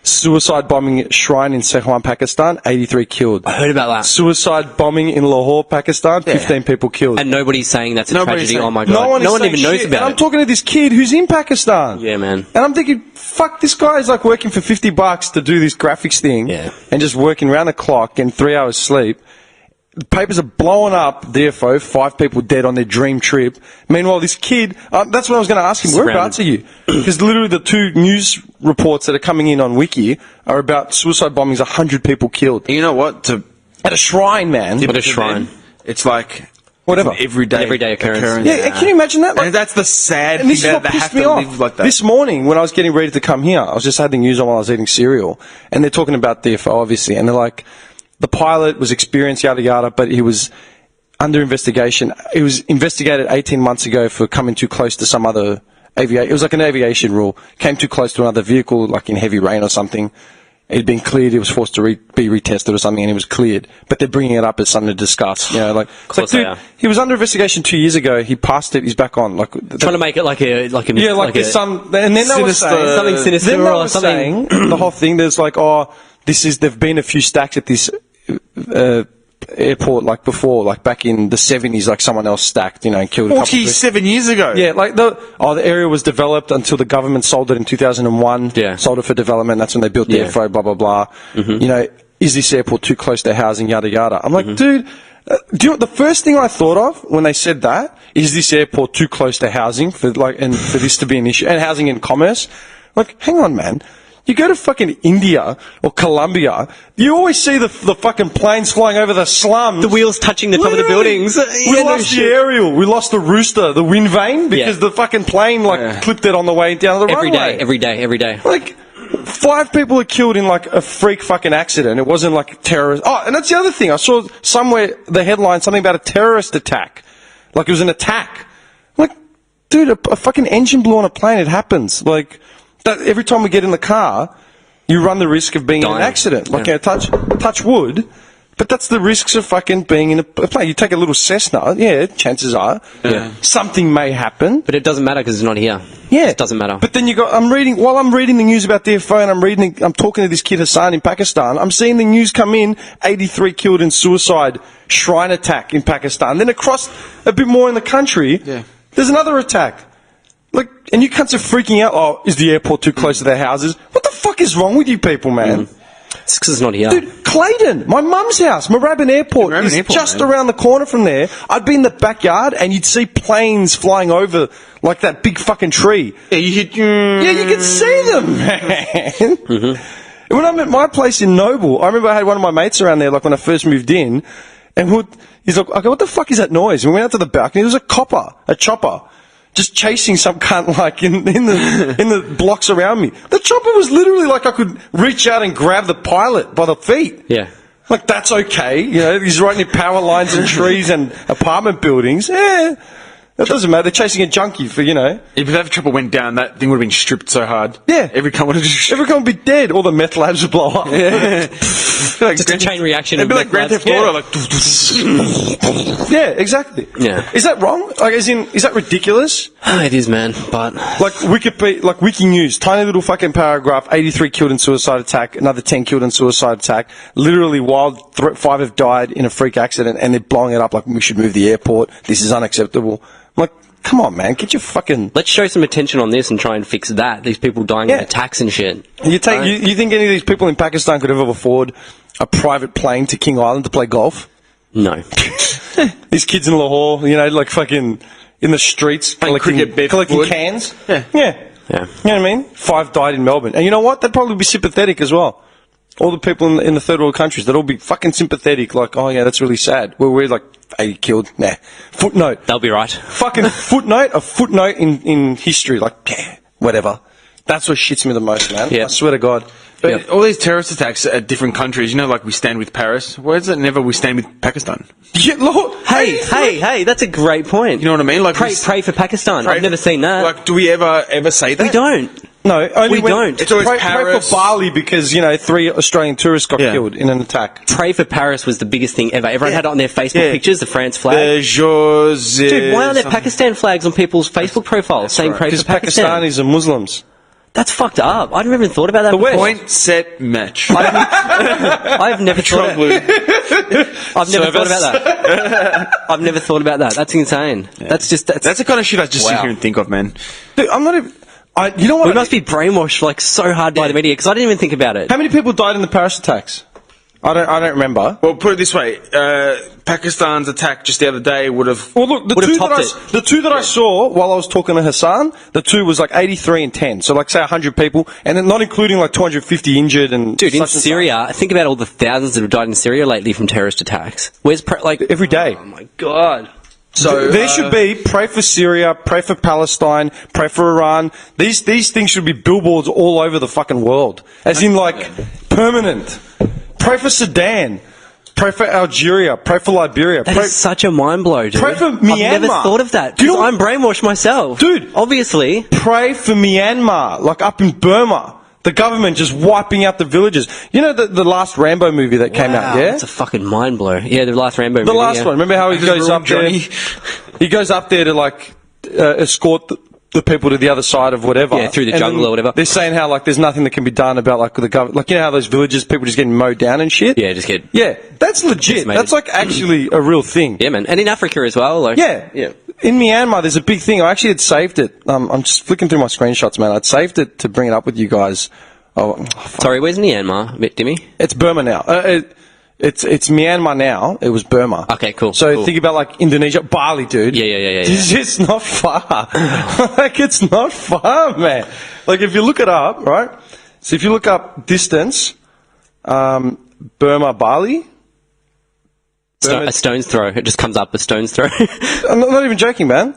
Suicide bombing at shrine in Sehwan, Pakistan, 83 killed. I heard about that. Suicide bombing in Lahore, Pakistan, 15 people killed. And nobody's saying that's a Nobody's tragedy. saying- Oh my god. No one, even knows shit. about And I'm it. talking to this kid who's in Pakistan. Yeah, man. And I'm thinking, fuck, this guy is like working for $50 to do this graphics thing. Yeah. And just working round the clock, getting 3 hours sleep. The papers are blowing up, DFO, 5 people dead on their dream trip. Meanwhile, this kid, that's what I was going to ask him, whereabouts are you? Because literally the 2 news reports that are coming in on Wiki are about suicide bombings, 100 people killed. You know what? At a shrine, man. What a shrine. It's like Whatever. it's an everyday occurrence. Yeah, can you imagine that? Like, And that's the sad and thing this is that what they have pissed me to off. live like that. This morning, when I was getting ready to come here, I was just having news on while I was eating cereal, and they're talking about DFO, obviously, and they're like, the pilot was experienced, yada yada, but he was under investigation. He was investigated 18 months ago for coming too close to some other aviation. It was like an aviation rule. Came too close to another vehicle, like in heavy rain or something. He'd been cleared. He was forced to be retested or something, and he was cleared. But they're bringing it up as something to discuss. It's like, course they dude, are. he was under investigation 2 years ago. He passed it. He's back on. Like, Trying to make it like a yeah, like there's some, and then they were Sinister- saying something sinister Then they or were something. saying the whole thing. There's like, there've been a few stacks at this airport like before, like back in the 70s, like someone else stacked, and killed a couple of people. 47 years ago. Yeah, like the area was developed until the government sold it in 2001. Yeah. Sold it for development. That's when they built the DFO, blah, blah, blah. Is this airport too close to housing, yada, yada. I'm like, dude, do you know what the first thing I thought of when they said that? Is this airport too close to housing and for this to be an issue? And housing and commerce? Like, hang on, man. You go to fucking India or Colombia, you always see the fucking planes flying over the slums. The wheels touching the top of the buildings. We lost the aerial. We lost the rooster, the wind vane, because the fucking plane clipped it on the way down the runway. Every day. Like, 5 people are killed in like a freak fucking accident. It wasn't like terrorist. Oh, and that's the other thing. I saw somewhere the headline, something about a terrorist attack. Like it was an attack. Like, dude, a fucking engine blew on a plane. It happens. Like, every time we get in the car, you run the risk of being in an accident. Like, touch wood, but that's the risks of fucking being in a plane. You take a little Cessna, chances are something may happen. But it doesn't matter because it's not here. Yeah. It doesn't matter. But then I'm reading the news about DFO and I'm talking to this kid Hassan in Pakistan. I'm seeing the news come in, 83 killed in suicide, shrine attack in Pakistan. Then across a bit more in the country, there's another attack. Like, and you cunts are freaking out, oh, is the airport too close to their houses? What the fuck is wrong with you people, man? It's because it's not here. Dude, Clayton, my mum's house, Moorabbin Airport is just around the corner from there. I'd be in the backyard and you'd see planes flying over like that big fucking tree. Yeah, you could see them, man. When I'm at my place in Noble, I remember I had one of my mates around there, like when I first moved in, and he's like, okay, what the fuck is that noise? And we went out to the balcony, there was a chopper. Just chasing some cunt like in the blocks around me. The chopper was literally like I could reach out and grab the pilot by the feet. Yeah. Like, that's okay. He's right near power lines and trees and apartment buildings. Yeah. That doesn't matter. They're chasing a junkie for, If that chopper went down, that thing would have been stripped so hard. Yeah. Every cunt would have Everyone would be dead. All the meth labs would blow up. Yeah. Just a chain reaction. It'd be like Grand Theft Auto, like... Yeah, exactly. Yeah. Is that wrong? Like, is that ridiculous? It is, man, but... Like Wikipedia, like Wiki News, tiny little fucking paragraph, 83 killed in suicide attack, another 10 killed in suicide attack. Literally, 5 have died in a freak accident, and they're blowing it up like we should move the airport. This is unacceptable. I'm like, come on, man, get your fucking... Let's show some attention on this and try and fix that. These people dying in attacks and shit. You think any of these people in Pakistan could ever afford a private plane to King Island to play golf? No. These kids in Lahore, like fucking in the streets collecting cans. Yeah. You know what I mean? 5 died in Melbourne. And you know what? They'd probably be sympathetic as well. All the people in the third world countries, they'd all be fucking sympathetic, like, oh yeah, that's really sad. We're like 80 killed. Nah. Footnote. They'll be right. Fucking footnote, a footnote in history, like, yeah, whatever. That's what shits me the most, man. I swear to God. But all these terrorist attacks at different countries, like we stand with Paris. Why is it never we stand with Pakistan? Yeah, Lord. Hey, that's a great point. You know what I mean? Like pray for Pakistan. I've never seen that. Like, do we ever say that? We don't. No, only we don't. It's always pray Paris. for Bali because 3 Australian tourists got killed in an attack. Pray for Paris was the biggest thing ever. Everyone had it on their Facebook pictures, the France flag. Dude, why aren't there Pakistan flags on people's Facebook profiles saying pray for Pakistan? Because Pakistanis are Muslims. That's fucked up. I never even thought about that before. Point, set, match. I've never thought about that. I've never thought about that. That's insane. Yeah. That's the kind of shit I just sit here and think of, man. Dude, I'm not even... you know what? We must be brainwashed so hard by the media because I didn't even think about it. How many people died in the Paris attacks? I don't remember. Well, put it this way: Pakistan's attack just the other day would have. Well, look, the two that I saw while I was talking to Hassan, the two was like 83 and 10. So, like, say 100 people, and then not including like 250 injured and. Dude, in Syria, think about all the thousands that have died in Syria lately from terrorist attacks. Where's every day? Oh my god. So there should be pray for Syria, pray for Palestine, pray for Iran. These things should be billboards all over the fucking world, as in like permanent. Pray for Sudan. Pray for Algeria. Pray for Liberia. That is such a mind blow, dude. Pray for Myanmar. I've never thought of that. Because I'm brainwashed myself. Dude. Obviously. Pray for Myanmar. Like up in Burma. The government just wiping out the villages. You know the last Rambo movie that came out, yeah? That's a fucking mind blow. Yeah, the last Rambo movie. The last one. Remember how he goes up there? He goes up there to, like, escort the people to the other side of whatever. Yeah, through the And jungle then or whatever. They're saying how like there's nothing that can be done about like the government. Like you know how those villages people just getting mowed down and shit. Yeah, just get. Yeah, that's legit. Decimated. That's like actually a real thing. Yeah, man, and in Africa as well. Like, Yeah. yeah. In Myanmar, there's a big thing. I actually had saved it. I'm just flicking through my screenshots, man. I'd saved it to bring it up with you guys. Oh, fuck. Sorry, where's Myanmar, Dimmy? It's Burma now. It's Myanmar now. It was Burma. Okay, cool. So cool. think about like Indonesia, Bali, dude. Yeah. It's just not far. Like it's not far, man. Like if you look it up, right? So if you look up distance, Burma, Bali. A stone's throw. It just comes up a stone's throw. I'm not even joking, man.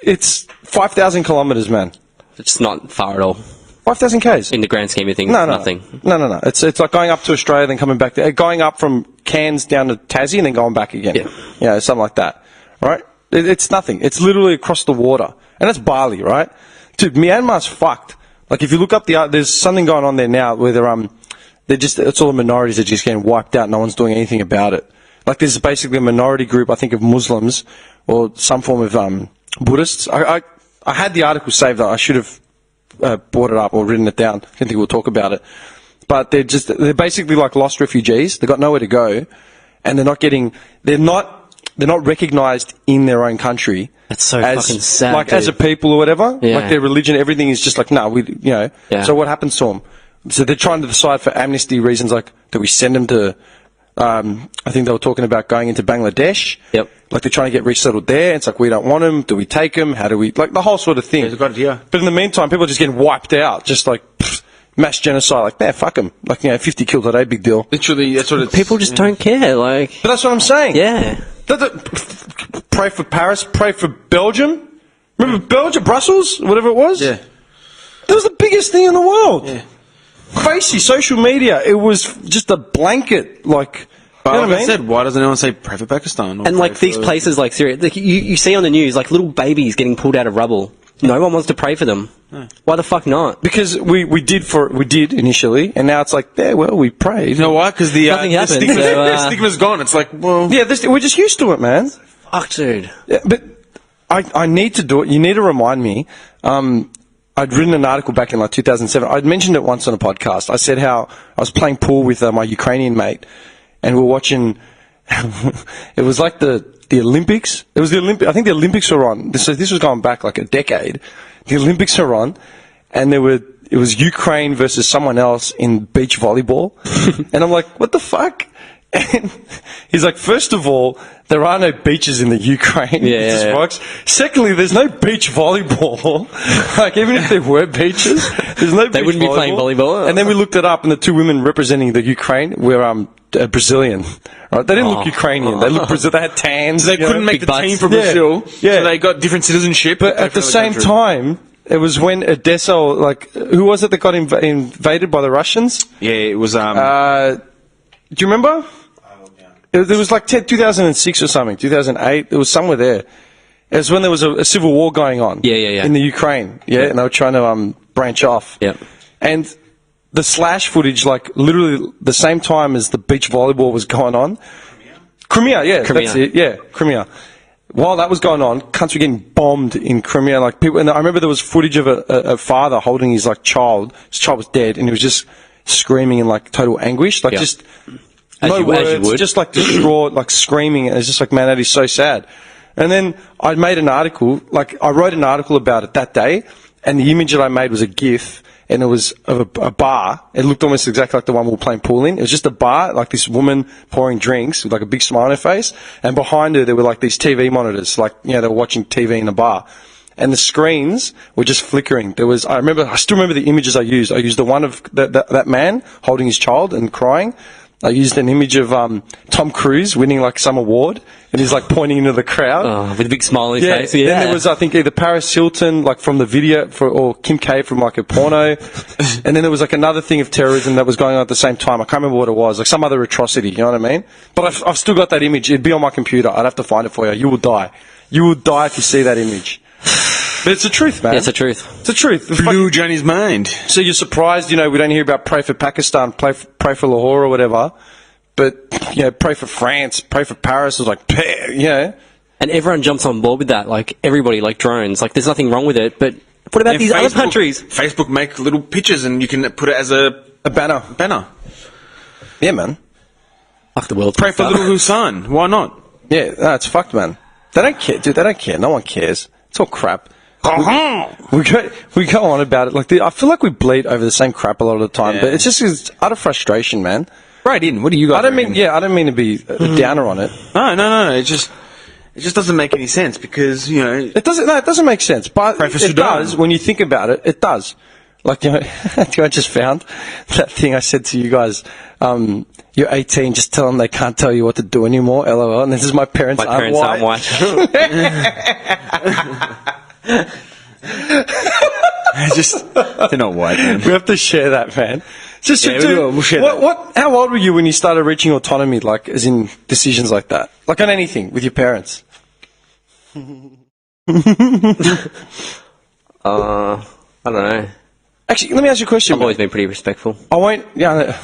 It's 5,000 kilometers, man. It's not far at all 5,000 k's. in the grand scheme of things. No, nothing. No. It's like going up to Australia, then coming back there. Going up from Cairns down to Tassie, and then going back again. Yeah. Something like that. Right? It's nothing. It's literally across the water, and that's Bali, right? Dude, Myanmar's fucked. Like if you look up there's something going on there now where it's all the minorities that are just getting wiped out. No one's doing anything about it. Like there's basically a minority group, I think, of Muslims or some form of Buddhists. I had the article saved. I should have brought it up or written it down. I didn't think we'll talk about it. But they're basically like lost refugees. They've got nowhere to go, and they're not recognised in their own country. That's so as, fucking sad. Like dude. as a people or whatever. Yeah. Like their religion, everything is just like Yeah. So what happens to them? So they're trying to decide for amnesty reasons, like do we send them to? I think they were talking about going into Bangladesh. Yep. Like they're trying to get resettled there. It's like we don't want them. Do we take them? How do we like the whole sort of thing? Yeah. But in the meantime, people are just getting wiped out, just like mass genocide. Like, man, fuck them. Like 50 killed today, big deal. Literally, that's what it's... People just don't care. Like, But that's what I'm saying. yeah. Pray for Paris. Pray for Belgium. Remember Belgium, Brussels, whatever it was. Yeah. That was the biggest thing in the world. Yeah. Crazy social media. It was just a blanket, like. But You know like what I I mean? said, why doesn't anyone say pray for Pakistan? Or And like pray these for- places, like Syria, like, you see on the news, like little babies getting pulled out of rubble. No one wants to pray for them. Why the fuck not? Because we did initially, and now it's like, yeah, well, we prayed. You know why? Because the Nothing happened, stigma, so, the stigma's gone. It's like, well... Yeah, we're just used to it, man. Fuck, dude. Yeah, but I need to do it. You need to remind me. I'd written an article back in like 2007. I'd mentioned it once on a podcast. I said how I was playing pool with my Ukrainian mate, and we were watching. It was like the Olympics. It was the Olympic. I think the Olympics were on. So this was going back like a decade. The Olympics were on, and it was Ukraine versus someone else in beach volleyball, and I'm like, what the fuck? And he's like, first of all, there are no beaches in the Ukraine. Yeah. Just rocks. Secondly, there's no beach volleyball. Like, even if there were beaches, there's no beach volleyball. They wouldn't be playing volleyball. And then we looked it up, and the two women representing the Ukraine were Brazilian. Right? They didn't look Ukrainian. They looked Brazil. They had tans. They you know, couldn't make big the butts. team for Yeah. Brazil, Yeah. so they got different citizenship. But at the same time, it was when Odessa, like, who was it that got invaded by the Russians? yeah, it was. Do you remember? It was like 2006 or something, 2008. It was somewhere there. It was when there was a civil war going on. Yeah. In the Ukraine. Yeah, and they were trying to branch off. Yep. And the slash footage, like literally the same time as the beach volleyball was going on. Crimea, yeah, that's it. Yeah, Crimea. While that was going on, cunts were getting bombed in Crimea. Like people, and I remember there was footage of a father holding his like child. His child was dead, and he was just screaming in like total anguish, like Yeah. just. As No you words, would. just like distraught, like screaming. And it's just like, man, that is so sad. And then I made an article, like I wrote an article about it that day, and the image that I made was a GIF, and it was of a bar. It looked almost exactly like the one we were playing pool in. It was just a bar, like this woman pouring drinks with like a big smile on her face, and behind her there were like these TV monitors, like, you know, they were watching TV in a bar. And the screens were just flickering. I still remember the images I used. I used the one of that man holding his child and crying. I used an image of Tom Cruise winning like some award, and he's like pointing into the crowd. Oh, with a big smile on his face. Then Yeah. there was, I think, either Paris Hilton, like from the video, or Kim K from like a porno, and then there was like another thing of terrorism that was going on at the same time. I can't remember what it was, like some other atrocity. You know what I mean? But I've still got that image. It'd be on my computer. I'd have to find it for you. You will die. You will die if you see that image. But it's the truth, man. Yeah, it's the truth. It's the truth. blew Johnny's mind. So you're surprised, you know, we don't hear about pray for Pakistan, pray for Lahore or whatever, but, you know, pray for France, pray for Paris. It was like, you know, And everyone jumps on board with that. Like, everybody, like drones. Like, there's nothing wrong with it. But what about these other countries? Facebook make little pictures and you can put it as a banner. Yeah, man. Fuck the world. Pray for little Husan. Why not? Yeah, no, it's fucked, man. They don't care, dude. They don't care. No one cares. It's all crap. We go on about it. Like I feel like we bleed over the same crap a lot of the time, but it's just it's utter frustration, man. Right in. What do you guys? I don't mean to be a downer on it. No. It just doesn't make any sense because it doesn't. No, it doesn't make sense. But it does when you think about it. It does. Like I just found that thing I said to you guys. You're 18. Just tell them they can't tell you what to do anymore. LOL. And this is my parents. My parents aren't white. They're not white. Man. We have to share that, man. Just we'll share that. How old were you when you started reaching autonomy, like as in decisions like that, like on anything with your parents? I don't know. Actually, let me ask you a question. I've always been pretty respectful. I won't. Yeah.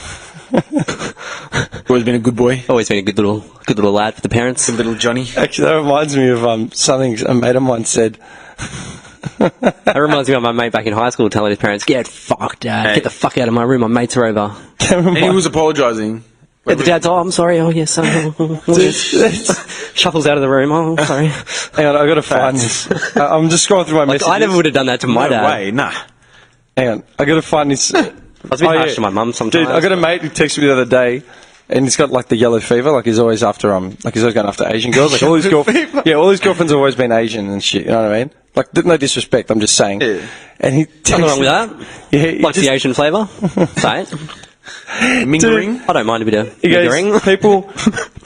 Always been a good boy. Always been a good little lad for the parents. Good little Johnny. Actually, that reminds me of something a mate of mine said. That reminds me of my mate back in high school telling his parents, "Get fucked, Dad. Get the fuck out of my room. My mates are over." And he was apologising. Yeah, the dad's, "Oh, I'm sorry. Oh, yes." Shuffles out of the room. "Oh, sorry." Hang on, I got to find this. I'm just scrolling through my messages. I never would have done that to my dad. No way, nah. Hang on, I got to find this. I was a bit harsh to my mum sometimes. Dude, I got a mate who texted me the other day, and he's got like the yellow fever. Like he's always after like he's always going after Asian girls. Like all his all his girlfriends have always been Asian and shit. You know what I mean? Like no disrespect, I'm just saying. Yeah. And he nothing wrong with that. Yeah, like the Asian flavour. Say it. Mingering? I don't mind a bit of mingering.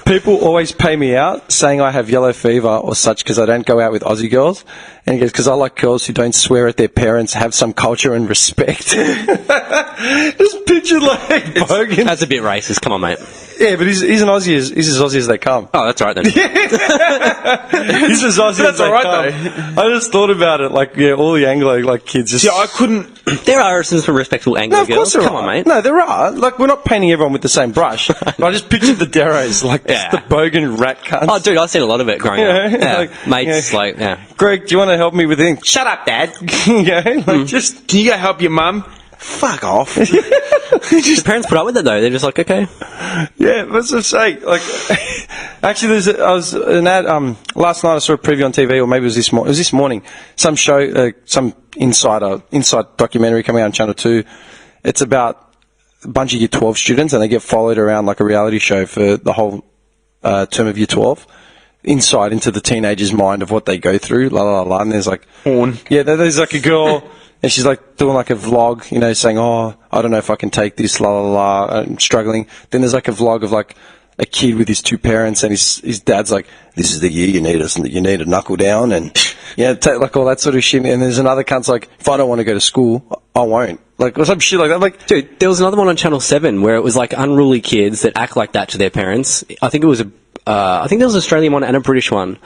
People always pay me out saying I have yellow fever or such because I don't go out with Aussie girls. And he goes, because I like girls who don't swear at their parents, have some culture and respect. Just picture like Bogan. That's a bit racist. Come on, mate. Yeah, but he's an Aussie. He's as Aussie as they come. Oh, that's right then. He's as Aussie as they come. I just thought about it. Like, yeah, all the Anglo like kids just. Yeah, I couldn't. There are some respectful Anglo no, of course girls. There Come are. on, mate. No, there are. Like, we're not painting everyone with the same brush. But I just pictured the Deros, like just the Bogan rat cunts. Oh, dude, I've seen a lot of it growing up. Yeah. Like, mates, Greg, do you want to help me with things? Shut up, Dad. Just can you go help your mum? Fuck off. The parents put up with it though. They're just like, okay. Yeah, that's what I'm saying. Like, actually, I was an ad. Last night I saw a preview on TV, or maybe it was this morning. It was this morning. Some show, some inside documentary coming out on Channel 2. It's about a bunch of Year 12 students, and they get followed around like a reality show for the whole term of Year 12. Insight into the teenager's mind of what they go through, and there's like porn. Yeah, there's like a girl. And she's like doing like a vlog, you know, saying, "Oh, I don't know if I can take this, I'm struggling." Then there's like a vlog of like a kid with his two parents, and his dad's like, "This is the year you need to knuckle down," and take like all that sort of shit. And there's another cunt's like, "If I don't want to go to school, I won't." Like or some shit like that. Like, dude, there was another one on Channel 7 where it was like unruly kids that act like that to their parents. I think it was I think there was an Australian one and a British one.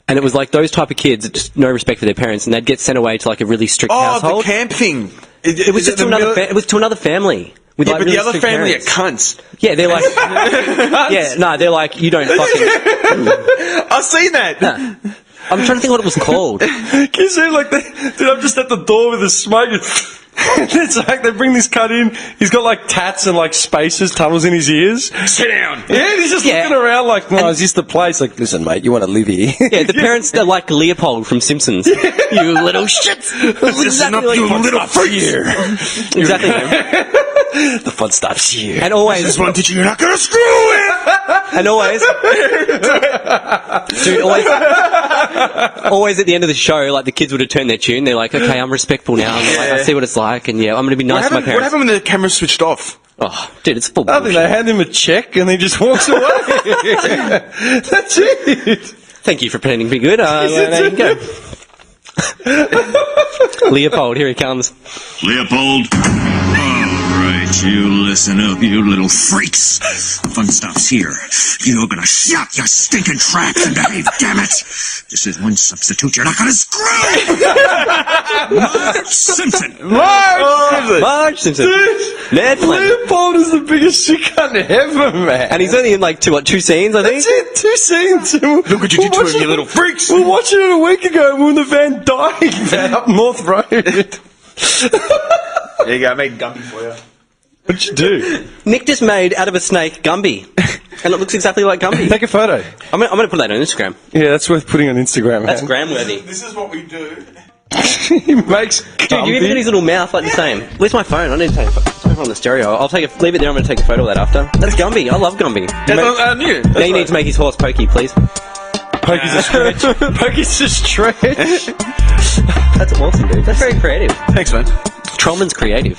And it was like those type of kids, just no respect for their parents, and they'd get sent away to like a really strict household. Oh, the camp thing. It was just to another. It was to another family. With yeah, like but really the other family parents. are cunts. Yeah, they're like. Yeah, no, they're like, you don't fucking. I've seen that. Nah. I'm trying to think what it was called. Can you see like, dude? I'm just at the door with a smoke. It's like they bring this cunt in. He's got like tats and like spaces, tunnels in his ears. Sit down. Yeah, he's just looking around like, "No, is this the place?" Like, "Listen, mate, you want to live here?" Yeah, the parents they're like Leopold from Simpsons. You little shits. Exactly like you little freak. Exactly. Man. The fun stops here. And always, this one teacher you're not gonna screw with. And always, dude, always at the end of the show, like the kids would have turned their tune. They're like, "Okay, I'm respectful now. I see what it's like, and I'm going to be nice to my parents." What happened when the camera switched off? Oh, dude, it's full Nothing. bullshit. They hand him a check and he just walks away. That's it. Thank you for pretending to be good. There you go. Leopold, here he comes. Leopold. Alright, you listen up, you little freaks. Fun stuff's here. You're gonna shut your stinking tracks and behave, damn it. This is one substitute you're not gonna screw. Marge Simpson. Marge Simpson. Ned playing. Leopold is the biggest shit cunt ever, man. And he's only in like two scenes, I think. That's it, 2 scenes. Look what you did to him, you little freaks. We were watching it a week ago, and we were in the van dying, man, up North Road. There you go, I made Gumby for you. What'd you do? Nick just made out of a snake Gumby, and it looks exactly like Gumby. Take a photo. I'm gonna put that on Instagram. Yeah, that's worth putting on Instagram, That's man. gram-worthy. This is what we do. He makes Dude, you even got his little mouth like the same. Where's my phone? I need to take a photo. It's over on the stereo. I'll leave it there. I'm going to take a photo of that after. That's Gumby. I love Gumby. I knew. Now you need to make his horse Pokey, please. Pokey's a stretch. Pokey's a stretch. That's awesome, dude. That's very creative. Thanks, man. Trollman's creative.